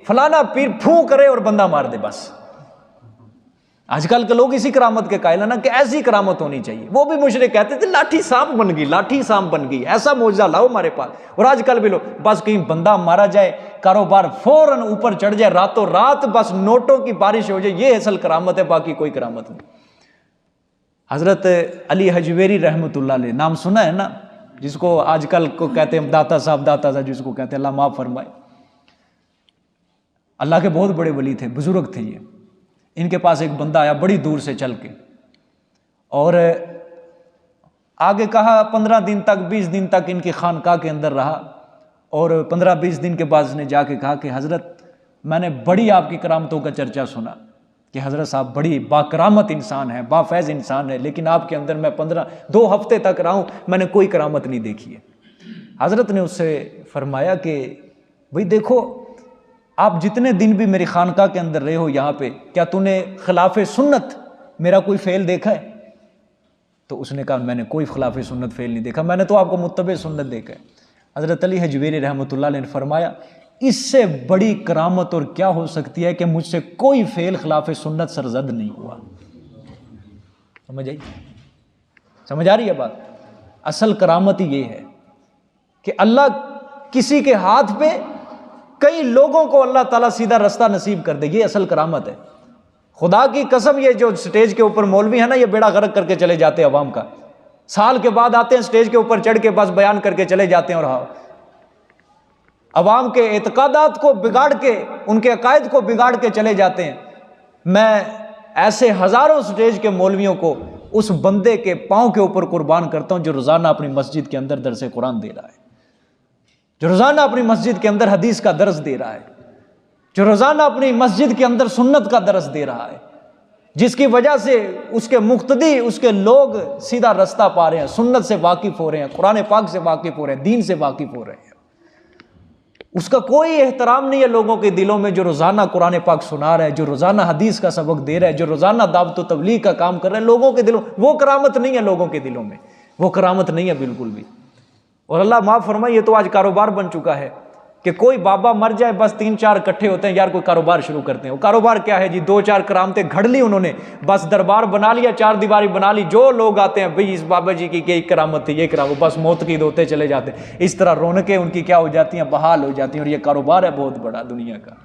فلانا پیر پھوں کرے اور بندہ مار دے، بس۔ آج کل کے لوگ اسی کرامت کے قائل ہیں نا کہ ایسی کرامت ہونی چاہیے۔ وہ بھی مشرک کہتے تھے لاٹھی سانپ بن گئی، لاٹھی سانپ بن گئی، ایسا معجزہ لاؤ ہمارے پاس۔ اور آج کل بھی لوگ بس کہیں بندہ مارا جائے، کاروبار فوراً اوپر چڑھ جائے، راتوں رات بس نوٹوں کی بارش ہو جائے، یہ اصل کرامت ہے، باقی کوئی کرامت نہیں۔ حضرت علی حجویری رحمۃ اللہ علیہ، نام سنا ہے نا، جس کو آج کل کو کہتے ہیں داتا صاحب، جس کو کہتے ہیں اللہ معاف فرمائے۔ اللہ کے بہت بڑے ولی تھے، بزرگ تھے یہ۔ ان کے پاس ایک بندہ آیا بڑی دور سے چل کے، اور آگے کہا 15 دن تک 20 دن تک ان کی خانقاہ کے اندر رہا، اور 15-20 دن کے بعد اس نے جا کے کہا کہ حضرت میں نے بڑی آپ کی کرامتوں کا چرچا سنا کہ حضرت صاحب بڑی باکرامت انسان ہے، بافیض انسان ہے، لیکن آپ کے اندر میں 2 ہفتے تک رہا ہوں، میں نے کوئی کرامت نہیں دیکھی ہے۔ حضرت نے اس سے فرمایا کہ بھئی دیکھو، آپ جتنے دن بھی میری خانقاہ کے اندر رہے ہو یہاں پہ، کیا تو نے خلاف سنت میرا کوئی فعل دیکھا ہے؟ تو اس نے کہا میں نے کوئی خلاف سنت فعل نہیں دیکھا، میں نے تو آپ کو متبع سنت دیکھا ہے۔ حضرت علی حجویری رحمۃ اللہ علیہ نے فرمایا اس سے بڑی کرامت اور کیا ہو سکتی ہے کہ مجھ سے کوئی فعل خلاف سنت سرزد نہیں ہوا۔ سمجھ آ رہی ہے بات؟ اصل کرامت ہی یہ ہے کہ اللہ کسی کے ہاتھ پہ کئی لوگوں کو اللہ تعالیٰ سیدھا رستہ نصیب کر دے، یہ اصل کرامت ہے۔ خدا کی قسم، یہ جو سٹیج کے اوپر مولوی ہیں نا، یہ بیڑا غرق کر کے چلے جاتے ہیں عوام کا، سال کے بعد آتے ہیں سٹیج کے اوپر چڑھ کے بس بیان کر کے چلے جاتے ہیں، اور عوام کے اعتقادات کو بگاڑ کے، ان کے عقائد کو بگاڑ کے چلے جاتے ہیں۔ میں ایسے ہزاروں سٹیج کے مولویوں کو اس بندے کے پاؤں کے اوپر قربان کرتا ہوں جو روزانہ اپنی مسجد کے اندر درس قرآن دے رہا ہے، جو روزانہ اپنی مسجد کے اندر حدیث کا درس دے رہا ہے، جو روزانہ اپنی مسجد کے اندر سنت کا درس دے رہا ہے، جس کی وجہ سے اس کے مقتدی، اس کے لوگ سیدھا رستہ پا رہے ہیں، سنت سے واقف ہو رہے ہیں، قرآن پاک سے واقف ہو رہے ہیں، دین سے واقف ہو رہے ہیں۔ اس کا کوئی احترام نہیں ہے لوگوں کے دلوں میں، جو روزانہ قرآن پاک سنا رہا ہے، جو روزانہ حدیث کا سبق دے رہا ہے، جو روزانہ دعوت و تبلیغ کا کام کر رہا ہے، لوگوں کے دلوں وہ کرامت نہیں ہے، لوگوں کے دلوں میں وہ کرامت نہیں ہے بالکل بھی۔ اور اللہ معاف فرمائے، یہ تو آج کاروبار بن چکا ہے کہ کوئی بابا مر جائے بس 3-4 اکٹھے ہوتے ہیں، یار کوئی کاروبار شروع کرتے ہیں۔ وہ کاروبار کیا ہے جی؟ 2-4 کرامتیں گھڑ لی انہوں نے، بس دربار بنا لیا، 4 دیواری بنا لی، جو لوگ آتے ہیں بھئی اس بابا جی کی یہ کرامت تھی، یہ کرامت، بس موت کی ہوتے چلے جاتے ہیں۔ اس طرح رونقیں ان کی کیا ہو جاتی ہیں؟ بحال ہو جاتی ہیں، اور یہ کاروبار ہے بہت بڑا دنیا کا۔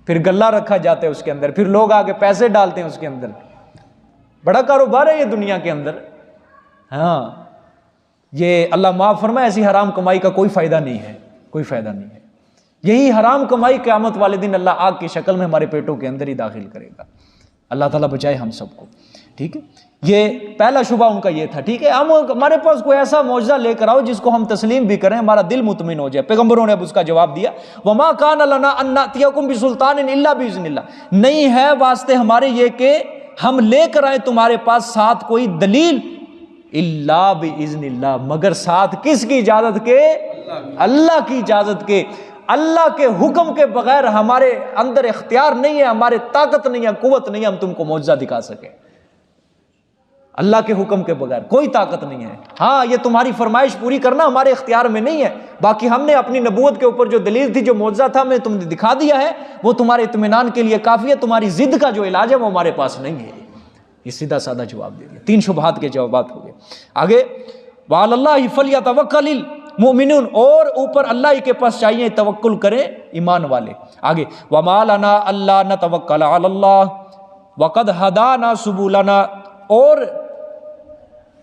پھر گلہ رکھا جاتا ہے اس کے اندر، پھر لوگ آ کے پیسے ڈالتے ہیں اس کے اندر، بڑا کاروبار ہے یہ دنیا کے اندر۔ ہاں، یہ اللہ معاف فرمائے، ایسی حرام کمائی کا کوئی فائدہ نہیں ہے، کوئی فائدہ نہیں ہے۔ یہی حرام کمائی قیامت والے دن اللہ آگ کی شکل میں ہمارے پیٹوں کے اندر ہی داخل کرے گا۔ اللہ تعالیٰ بچائے ہم سب کو، ٹھیک ہے۔ یہ پہلا شبہ ان کا یہ تھا، ٹھیک ہے۔ ہمارے پاس کوئی ایسا معجزہ لے کر آؤ جس کو ہم تسلیم بھی کریں، ہمارا دل مطمئن ہو جائے۔ پیغمبروں نے اب اس کا جواب دیا، وَمَا كَانَ لَنَا أَن نَأْتِيَكُمْ بِسُلْطَانٍ إِلَّا بِإِذْنِ اللَّهِ، نہیں ہے واسطے ہمارے یہ کہ ہم لے کر آئیں تمہارے پاس ساتھ کوئی دلیل، الا باذن اللہ، مگر ساتھ کس کی اجازت کے؟ اللہ کی اجازت کے۔ اللہ کے حکم کے بغیر ہمارے اندر اختیار نہیں ہے، ہمارے طاقت نہیں ہے، قوت نہیں ہے ہم تم کو معجزہ دکھا سکیں۔ اللہ کے حکم کے بغیر کوئی طاقت نہیں ہے۔ ہاں، یہ تمہاری فرمائش پوری کرنا ہمارے اختیار میں نہیں ہے، باقی ہم نے اپنی نبوت کے اوپر جو دلیل تھی، جو معجزہ تھا، ہمیں تم نے دکھا دیا ہے، وہ تمہارے اطمینان کے لیے کافی ہے، تمہاری ضد کا جو علاج ہے وہ ہمارے پاس نہیں ہے۔ یہ سیدھا سادہ جواب دے دیا، 3 شبہات کے جوابات ہو گئے۔ آگے وعلی اللہ فلیتوکل المؤمنون، اور اوپر اللہ ہی کے پاس چاہیے توکل کریں ایمان والے۔ آگے وما لنا الا نتوکل علی اللہ وقد ہدانا سبلنا، اور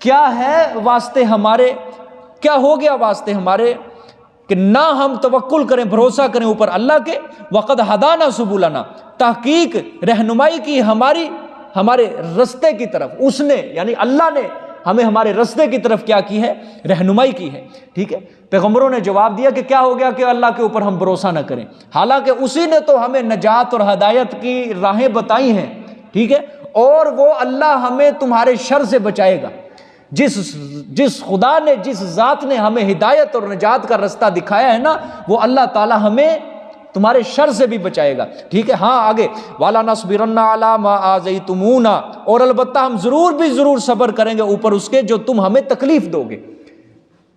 کیا ہے واسطے ہمارے، کیا ہو گیا واسطے ہمارے کہ نہ ہم توکل کریں، بھروسہ کریں اوپر اللہ کے، وقد ہدانا سبلنا، تحقیق رہنمائی کی ہمارے رستے کی طرف، اس نے یعنی اللہ نے ہمیں ہمارے رستے کی طرف کیا کی ہے؟ رہنمائی کی ہے، ٹھیک ہے۔ پیغمبروں نے جواب دیا کہ کیا ہو گیا کہ اللہ کے اوپر ہم بھروسہ نہ کریں، حالانکہ اسی نے تو ہمیں نجات اور ہدایت کی راہیں بتائی ہیں، ٹھیک ہے، اور وہ اللہ ہمیں تمہارے شر سے بچائے گا۔ جس خدا نے، جس ذات نے ہمیں ہدایت اور نجات کا رستہ دکھایا ہے نا، وہ اللہ تعالی ہمیں تمہارے شر سے بھی بچائے گا۔ ٹھیک ہے، ہاں آگے والا نصبرن علی ما آذیتمونا، اور البتہ ہم ضرور صبر کریں گے اوپر اس کے جو تم ہمیں تکلیف دو گے،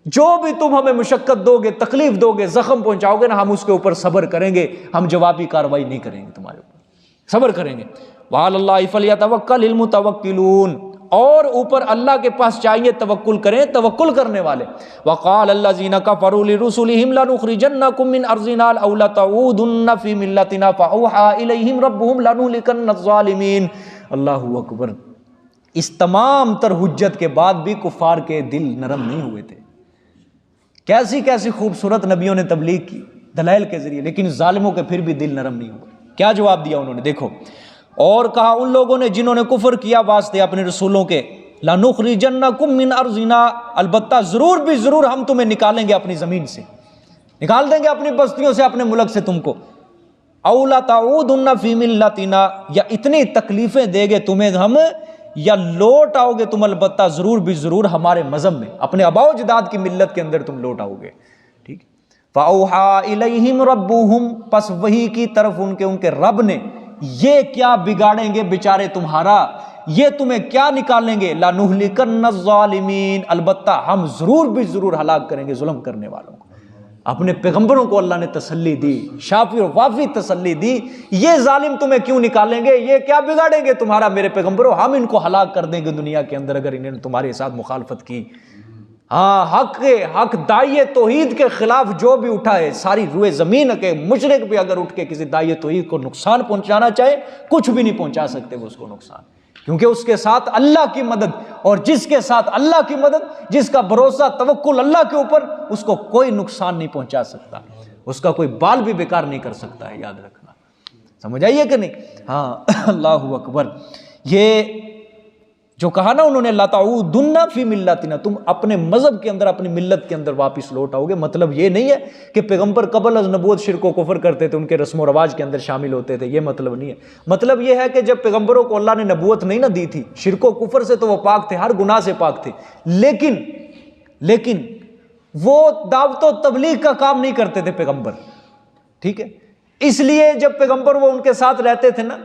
جو بھی تم ہمیں مشقت دو گے، تکلیف دو گے، زخم پہنچاؤ گے نا، ہم اس کے اوپر صبر کریں گے، ہم جوابی کارروائی نہیں کریں گے، تمہارے اوپر صبر کریں گے۔ وعلی اللہ فلیتوکل المتوکلون، اور اوپر اللہ کے پاس چاہیے توکل کریں توکل کرنے والے۔ وقال الذین کفروا لرسلهم لنخرجنکم من ارضنا او لتعودن فی ملتنا فاوحى الیہم ربهم لنهلکن الظالمین۔ اللہ اکبر۔ اس تمام تر حجت کے بعد بھی کفار کے دل نرم نہیں ہوئے تھے۔ کیسی کیسی خوبصورت نبیوں نے تبلیغ کی دلائل کے ذریعے، لیکن ظالموں کے پھر بھی دل نرم نہیں ہوئے۔ کیا جواب دیا انہوں نے؟ دیکھو، اور کہا ان لوگوں نے جنہوں نے کفر کیا واسطے اپنے رسولوں کے، لَنُخْرِجَنَّكُم مِّنْ أَرْضِنَا، البتہ ضرور ہم تمہیں نکالیں گے اپنی زمین سے، نکال دیں گے اپنی بستیوں سے، اپنے ملک سے تم کو۔ أَوْ لَتَعُودُنَّ فِي مِلَّتِنَا، یا اتنی تکلیفیں دیں گے تمہیں ہم، یا لوٹ آؤ گے تم البتہ ضرور ہمارے مذہب میں، اپنے آباء و اجداد کی ملت کے اندر تم لوٹ آؤ گے۔ ٹھیک۔ فَأَوْحَىٰ إِلَيْهِمْ رَبُّهُمْ، پس وہی کی طرف ان کے رب نے، یہ کیا بگاڑیں گے بیچارے تمہارا، یہ تمہیں کیا نکالیں گے، لَنُهْلِكَنَّ الظَّالِمِينَ، البتہ ہم ضرور ہلاک کریں گے ظلم کرنے والوں کو۔ اپنے پیغمبروں کو اللہ نے تسلی دی، شافی و وافی تسلی دی، یہ ظالم تمہیں کیوں نکالیں گے، یہ کیا بگاڑیں گے تمہارا میرے پیغمبروں، ہم ان کو ہلاک کر دیں گے دنیا کے اندر اگر انہوں نے تمہارے ساتھ مخالفت کی۔ ہاں، حق داعی توحید کے خلاف جو بھی اٹھا ہے، ساری روئے زمین کے مشرک بھی اگر اٹھ کے کسی داعی توحید کو نقصان پہنچانا چاہے، کچھ بھی نہیں پہنچا سکتے وہ اس کو نقصان، کیونکہ اس کے ساتھ اللہ کی مدد، اور جس کے ساتھ اللہ کی مدد، جس کا بھروسہ توکل اللہ کے اوپر، اس کو کوئی نقصان نہیں پہنچا سکتا، اس کا کوئی بال بھی بیکار نہیں کر سکتا ہے، یاد رکھنا۔ سمجھ آئیے کہ نہیں؟ ہاں، اللہ اکبر۔ یہ جو کہا نا انہوں نے، لَتَعُودُنَّ فِي مِلَّتِنَا، تم اپنے مذہب کے اندر، اپنی ملت کے اندر واپس لوٹ آؤ گے۔ مطلب یہ نہیں ہے کہ پیغمبر قبل از نبوت شرک و کفر کرتے تھے، ان کے رسم و رواج کے اندر شامل ہوتے تھے، یہ مطلب نہیں ہے۔ مطلب یہ ہے کہ جب پیغمبروں کو اللہ نے نبوت نہیں نہ دی تھی، شرک و کفر سے تو وہ پاک تھے، ہر گناہ سے پاک تھے، لیکن وہ دعوت و تبلیغ کا کام نہیں کرتے تھے پیغمبر۔ ٹھیک ہے، اس لیے جب پیغمبر وہ ان کے ساتھ رہتے تھے نا،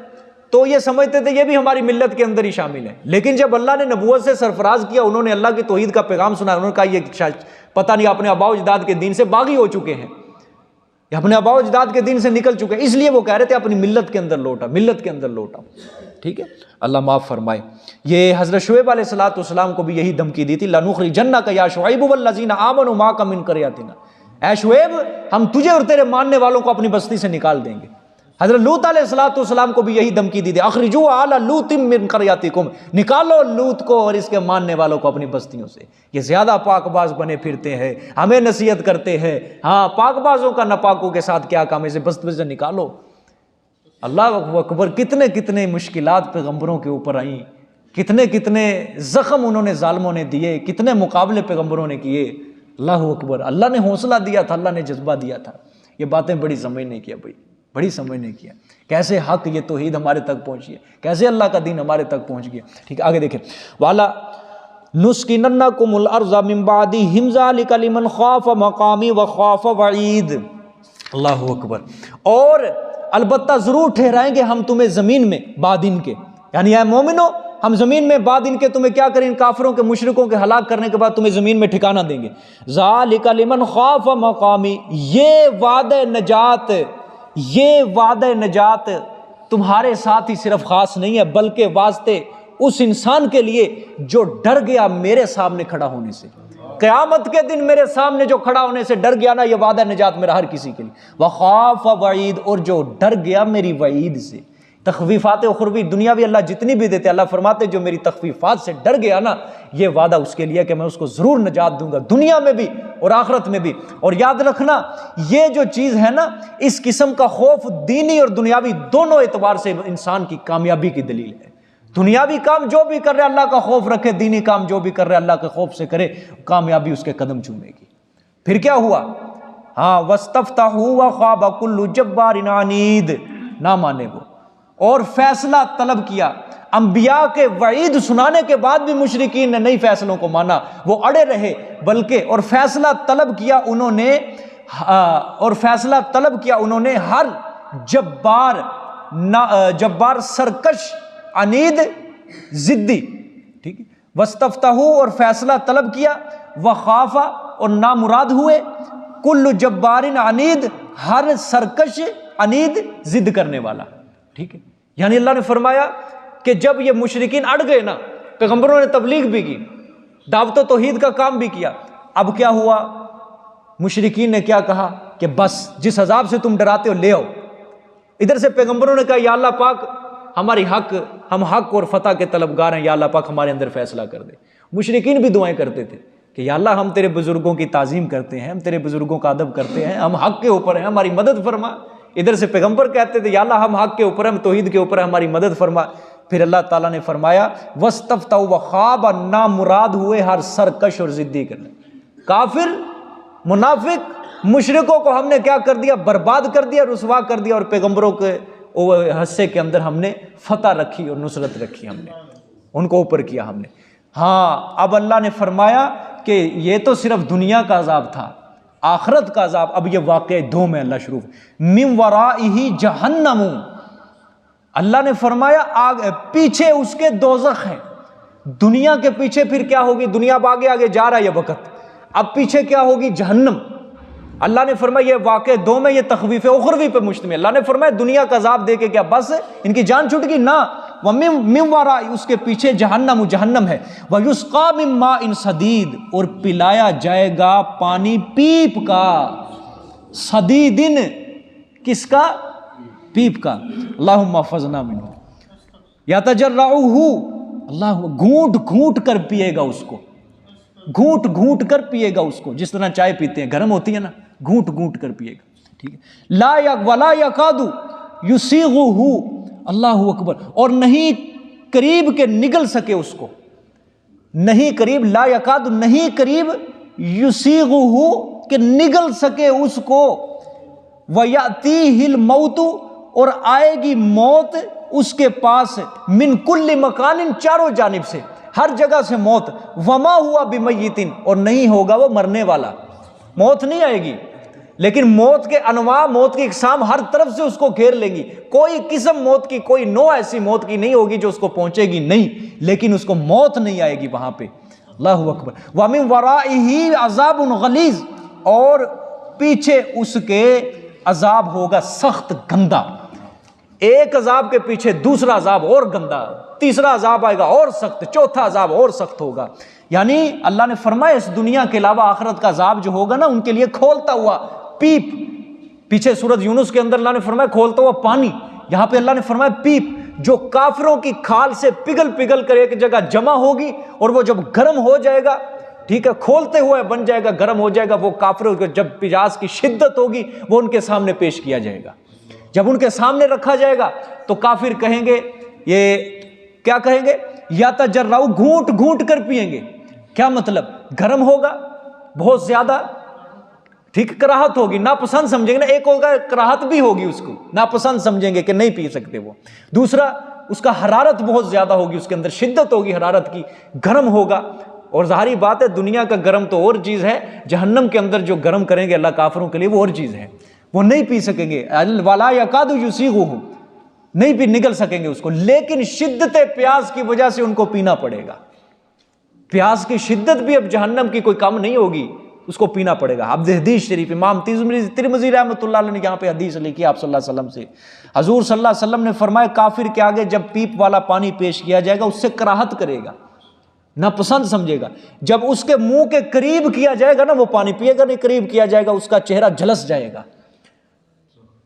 تو یہ سمجھتے تھے یہ بھی ہماری ملت کے اندر ہی شامل ہے۔ لیکن جب اللہ نے نبوت سے سرفراز کیا، انہوں نے اللہ کی توحید کا پیغام سنا، انہوں نے کہا یہ پتہ نہیں اپنے آباء و اجداد کے دین سے باغی ہو چکے ہیں، یہ اپنے آباء و اجداد کے دین سے نکل چکے ہیں، اس لیے وہ کہہ رہے تھے اپنی ملت کے اندر لوٹا، ملت کے اندر لوٹا۔ ٹھیک ہے، اللہ معاف فرمائے۔ یہ حضرت شعیب علیہ السلام کو بھی یہی دھمکی دی تھی، لَنُخْرِجَنَّكَ يَا شُعَيْبُ وَالَّذِينَ آمَنُوا مَعَكَ مِنْ قَرْيَتِنَا، اے شعیب ہم تجھے اور تیرے ماننے والوں کو اپنی بستی سے نکال دیں گے۔ حضرت لوط علیہ السلام کو بھی یہی دھمکی دی تھی، اخرجوا آل لوط من قریاتکم، نکالو لوط کو اور اس کے ماننے والوں کو اپنی بستیوں سے، یہ زیادہ پاک باز بنے پھرتے ہیں، ہمیں نصیحت کرتے ہیں، ہاں پاک بازوں کا ناپاکوں کے ساتھ کیا کام ہے، اسے بستی سے نکالو۔ اللہ اکبر، کتنے مشکلات پیغمبروں کے اوپر آئیں، کتنے زخم انہوں نے ظالموں نے دیے، کتنے مقابلے پیغمبروں نے کیے۔ اللہ اکبر، اللہ نے حوصلہ دیا تھا، اللہ نے جذبہ دیا تھا۔ یہ باتیں بڑی سمجھنے کی ہے بھائی، بڑی سمجھنے کی ہے، کیسے حق یہ توحید ہمارے تک پہنچی ہے، کیسے اللہ کا دین ہمارے تک پہنچ گیا۔ ٹھیک ہے، آگے دیکھیں، والا نسکننکم الارض من بعدہم ذلک لمن خاف مقامی وخاف وعید۔ اللہ اکبر، اور البتہ ضرور ٹھہرائیں گے ہم تمہیں زمین میں بعد ان کے، یعنی اے مومنو ہم زمین میں بعد ان کے تمہیں کیا کریں، ان کافروں کے مشرکوں کے ہلاک کرنے کے بعد تمہیں زمین میں ٹھکانہ دیں گے۔ ذالک لمن خاف مقامی، یہ وعدہ نجات تمہارے ساتھ ہی صرف خاص نہیں ہے، بلکہ واسطے اس انسان کے لیے جو ڈر گیا میرے سامنے کھڑا ہونے سے، قیامت کے دن میرے سامنے جو کھڑا ہونے سے ڈر گیا نا، یہ وعدہ نجات میرا ہر کسی کے لیے۔ وخاف وعید، اور جو ڈر گیا میری وعید سے، تخویفات اخروی دنیاوی اللہ جتنی بھی دیتے، اللہ فرماتے جو میری تخویفات سے ڈر گیا نا، یہ وعدہ اس کے لیے کہ میں اس کو ضرور نجات دوں گا، دنیا میں بھی اور آخرت میں بھی۔ اور یاد رکھنا یہ جو چیز ہے نا، اس قسم کا خوف دینی اور دنیاوی دونوں اعتبار سے انسان کی کامیابی کی دلیل ہے۔ دنیاوی کام جو بھی کر رہے اللہ کا خوف رکھے، دینی کام جو بھی کر رہے اللہ کے خوف سے کرے، کامیابی اس کے قدم چومے گی۔ پھر کیا ہوا؟ ہاں، وَاسْتَفْتَحُوا وَخَابَ كُلُّ جَبَّارٍ عَنِيدٍ، نہ مانے وہ، اور فیصلہ طلب کیا انبیاء کے وعید سنانے کے بعد بھی مشرکین نے نئی فیصلوں کو مانا، وہ اڑے رہے، بلکہ اور فیصلہ طلب کیا انہوں نے ہر جبار سرکش عنید ضدی، ٹھیک ہے، واستفتحوا اور فیصلہ طلب کیا، وخافا اور نامراد ہوئے، کل جبار عنید ہر سرکش عنید ضد کرنے والا، ٹھیک ہے۔ یعنی اللہ نے فرمایا کہ جب یہ مشرکین اڑ گئے نا، پیغمبروں نے تبلیغ بھی کی، دعوت و توحید کا کام بھی کیا، اب کیا ہوا؟ مشرکین نے کیا کہا کہ بس جس عذاب سے تم ڈراتے ہو لے آؤ۔ ادھر سے پیغمبروں نے کہا یا اللہ پاک ہم حق اور فتح کے طلبگار ہیں، یا اللہ پاک ہمارے اندر فیصلہ کر دے۔ مشرکین بھی دعائیں کرتے تھے کہ یا اللہ ہم تیرے بزرگوں کی تعظیم کرتے ہیں، ہم تیرے بزرگوں کا ادب کرتے ہیں، ہم حق کے اوپر ہیں، ہماری مدد فرما۔ ادھر سے پیغمبر کہتے تھے یا اللہ ہم حق کے اوپر ہیں، ہم توحید کے اوپر ہیں، ہماری مدد فرما۔ پھر اللہ تعالیٰ نے فرمایا واستفتحوا وخاب، نامراد ہوئے ہر سرکش اور ضدی کرنے، کافر، منافق، مشرکوں کو ہم نے کیا کر دیا؟ برباد کر دیا، رسوا کر دیا، اور پیغمبروں کے حصے کے اندر ہم نے فتح رکھی اور نصرت رکھی، ہم نے ان کو اوپر کیا ہم نے۔ ہاں اب اللہ نے فرمایا کہ یہ تو صرف دنیا کا عذاب تھا، آخرت کا عذاب اب یہ واقعہ دو میں اللہ شروع من ورائہ جہنم، اللہ نے فرمایا پیچھے اس کے دوزخ ہے۔ دنیا کے پیچھے پھر کیا ہوگی؟ دنیا اب آگے آگے جا رہا ہے یہ وقت، اب پیچھے کیا ہوگی؟ جہنم۔ اللہ نے فرمایا یہ واقعہ دو میں یہ تخویف اخروی پہ مشتمل۔ اللہ نے فرمایا دنیا کا عذاب دے کے کیا بس ان کی جان چھوٹ گئی؟ نہ، وَمِن وَرَاءِ اس کے پیچھے جہنم ہے، وَيُسْقَى مِن مَاءٍ صَدِيدٍ اور پلایا جائے گا پانی پیپ کا، صدیدن کس کا؟ پیپ کا۔ اللہم احفظنا منہ، یتجرعہ اللہ گھونٹ گھونٹ کر پیے گا اس کو، گھونٹ گھونٹ کر پیے گا اس کو، جس طرح چائے پیتے ہیں گرم ہوتی ہے نا، گھونٹ گھونٹ کر پیے گا، ٹھیک ہے۔ ولا یکاد یسیغہ، اللہ اکبر، اور نہیں قریب کے نگل سکے اس کو، نہیں قریب، لا یکاد نہیں قریب، یسیغہ کہ نگل سکے اس کو، ویاتیہ الموت اور آئے گی موت اس کے پاس، من کل مکان چاروں جانب سے، ہر جگہ سے موت، وما ہوا بمیت اور نہیں ہوگا وہ مرنے والا، موت نہیں آئے گی، لیکن موت کے انواع، موت کی اقسام ہر طرف سے اس کو گھیر لیں گی، کوئی قسم موت کی، کوئی نوع ایسی موت کی نہیں ہوگی جو اس کو پہنچے گی نہیں، لیکن اس کو موت نہیں آئے گی وہاں پہ، اللہ اکبر۔ وَمِن وَرَائِهِ عَذَابٌ غَلِيظٌ اور پیچھے اس کے عذاب ہوگا سخت گندا، ایک عذاب کے پیچھے دوسرا عذاب اور گندا، تیسرا عذاب آئے گا اور سخت، چوتھا عذاب اور سخت ہوگا۔ یعنی اللہ نے فرمایا اس دنیا کے علاوہ آخرت کا عذاب جو ہوگا نا ان کے لیے کھولتا ہوا پیپ، پیچھے سورۃ یونس کے اندر اللہ نے فرمایا کھولتا ہوا پانی، یہاں پہ اللہ نے فرمایا پیپ، جو کافروں کی کھال سے پگھل پگھل کر ایک جگہ جمع ہوگی، اور وہ جب گرم ہو جائے گا، ٹھیک ہے، کھولتے ہوئے بن جائے گا، گرم ہو جائے گا، وہ کافروں کو جب پیاس کی شدت ہوگی وہ ان کے سامنے پیش کیا جائے گا، جب ان کے سامنے رکھا جائے گا تو کافر کہیں گے، یہ کیا کہیں گے؟ یا تجرعوا گھونٹ گھونٹ کر پئیں گے، کیا مطلب؟ گرم ہوگا بہت زیادہ، ٹھیک، کراہت ہوگی، ناپسند سمجھیں گے نا، ایک ہوگا کراہت بھی ہوگی اس کو، ناپسند سمجھیں گے کہ نہیں پی سکتے وہ، دوسرا اس کا حرارت بہت زیادہ ہوگی، اس کے اندر شدت ہوگی حرارت کی، گرم ہوگا، اور ظاہری بات ہے دنیا کا گرم تو اور چیز ہے، جہنم کے اندر جو گرم کریں گے اللہ کافروں کے لیے وہ اور چیز ہے، وہ نہیں پی سکیں گے، وَلَا يَكَادُ يُسِيغُهُ نہیں بھی نگل سکیں گے اس کو، لیکن شدت پیاس کی وجہ سے ان کو پینا پڑے گا، پیاس کی شدت بھی اب جہنم کی کوئی کم نہیں ہوگی، اس کو پینا پڑے گا۔ اب حدیث شریف امام ترمذی رحمۃ اللہ علیہ نے یہاں پہ حدیث لکھی آپ صلی اللہ علیہ وسلم سے، حضور صلی اللہ علیہ وسلم نے فرمایا کافر کے آگے جب پیپ والا پانی پیش کیا جائے گا اس سے کراہت کرے گا، ناپسند سمجھے گا، جب اس کے منہ کے قریب کیا جائے گا نا وہ پانی پیے گا نہیں، قریب کیا جائے گا اس کا چہرہ جھلس جائے گا۔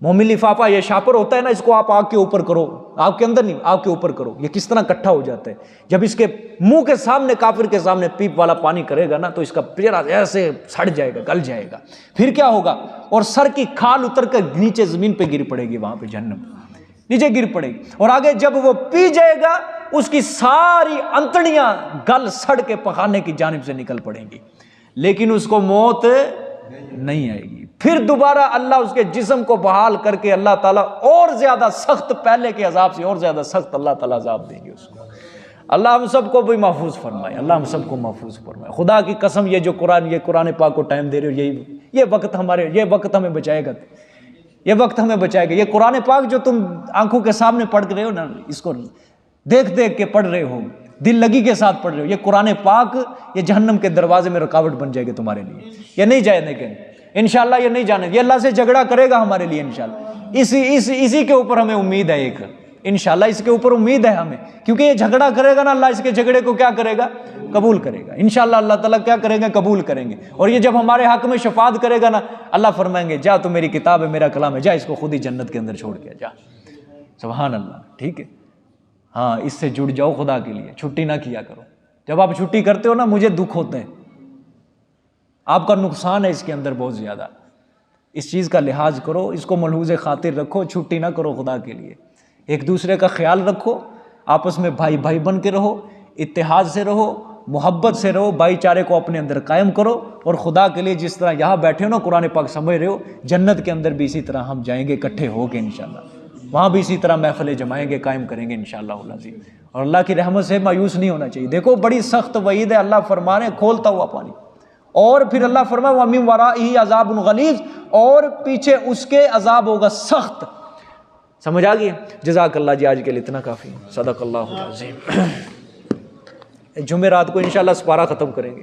مومن لفافہ یہ شاپر ہوتا ہے نا، اس کو آپ آگ کے اوپر کرو، آگ کے اندر نہیں، آگ کے اوپر کرو، یہ کس طرح کٹھا ہو جاتا ہے، جب اس کے منہ کے سامنے کافر کے سامنے پیپ والا پانی کرے گا نا تو اس کا چہرہ ایسے سڑ جائے گا، گل جائے گا، پھر کیا ہوگا، اور سر کی کھال اتر کر نیچے زمین پہ گر پڑے گی، وہاں پہ جہنم نیچے گر پڑے گی، اور آگے جب وہ پی جائے گا اس کی ساری انتڑیاں گل سڑ کے پخانے کی جانب سے نکل پڑیں گی، لیکن اس کو موت نہیں آئے گی، پھر دوبارہ اللہ اس کے جسم کو بحال کر کے اللہ تعالیٰ اور زیادہ سخت، پہلے کے عذاب سے اور زیادہ سخت اللہ تعالیٰ عذاب دیں گے اس کو۔ اللہ ہم سب کو بھی محفوظ فرمائے، اللہ ہم سب کو محفوظ فرمائے۔ خدا کی قسم یہ جو قرآن پاک کو ٹائم دے رہے ہو، یہ وقت ہمیں بچائے گا، یہ وقت ہمیں بچائے گا۔ یہ قرآن پاک جو تم آنکھوں کے سامنے پڑھ رہے ہو نا، اس کو دیکھ دیکھ کے پڑھ رہے ہو، دل لگی کے ساتھ پڑھ رہے ہو، یہ قرآن پاک یہ جہنم کے دروازے میں رکاوٹ بن جائے گا تمہارے لیے، یہ نہیں جانے گے انشاءاللہ، یہ نہیں جانے، یہ اللہ سے جھگڑا کرے گا ہمارے لیے انشاءاللہ۔ اسی کے اوپر ہمیں امید ہے، ایک انشاءاللہ اس کے اوپر امید ہے ہمیں، کیونکہ یہ جھگڑا کرے گا نا، اللہ اس کے جھگڑے کو کیا کرے گا؟ قبول کرے گا انشاءاللہ۔ اللہ تعالیٰ کیا کریں گے؟ قبول کریں گے۔ اور یہ جب ہمارے حق میں شفاعت کرے گا نا، اللہ فرمائیں گے جا تو میری کتاب ہے، میرا کلام ہے، جا اس کو خود ہی جنت کے اندر چھوڑ کے جا۔ سبحان اللہ، ٹھیک ہے، ہاں اس سے جڑ جاؤ خدا کے لیے، چھٹی نہ کیا کرو۔ جب آپ چھٹی کرتے ہو نا، مجھے دکھ ہوتے ہیں، آپ کا نقصان ہے اس کے اندر بہت زیادہ۔ اس چیز کا لحاظ کرو، اس کو ملحوظ خاطر رکھو، چھٹی نہ کرو خدا کے لیے۔ ایک دوسرے کا خیال رکھو، آپس میں بھائی بھائی بن کے رہو، اتحاد سے رہو، محبت سے رہو، بھائی چارے کو اپنے اندر قائم کرو، اور خدا کے لیے جس طرح یہاں بیٹھے ہو نا قرآن پاک سمجھ رہے ہو، جنت کے اندر بھی اسی طرح ہم جائیں گے اکٹھے ہو کے انشاءاللہ، وہاں بھی اسی طرح محفلیں جمائیں گے، قائم کریں گے انشاءاللہ العظیم۔ اور اللہ کی رحمت سے مایوس نہیں ہونا چاہیے۔ دیکھو بڑی سخت وعید ہے، اللہ فرما رہے ہیں کھولتا ہوا پانی، اور پھر اللہ فرمائے وَمِن وَرَائِهِ عَذَابٌ غَلِيظٌ، اور پیچھے اس کے عذاب ہوگا سخت۔ سمجھ آ گئی؟ جزاک اللہ جی، آج کے لیے اتنا کافی، صدق اللہ العظیم۔ جمعرات کو انشاءاللہ سپارہ ختم کریں گے۔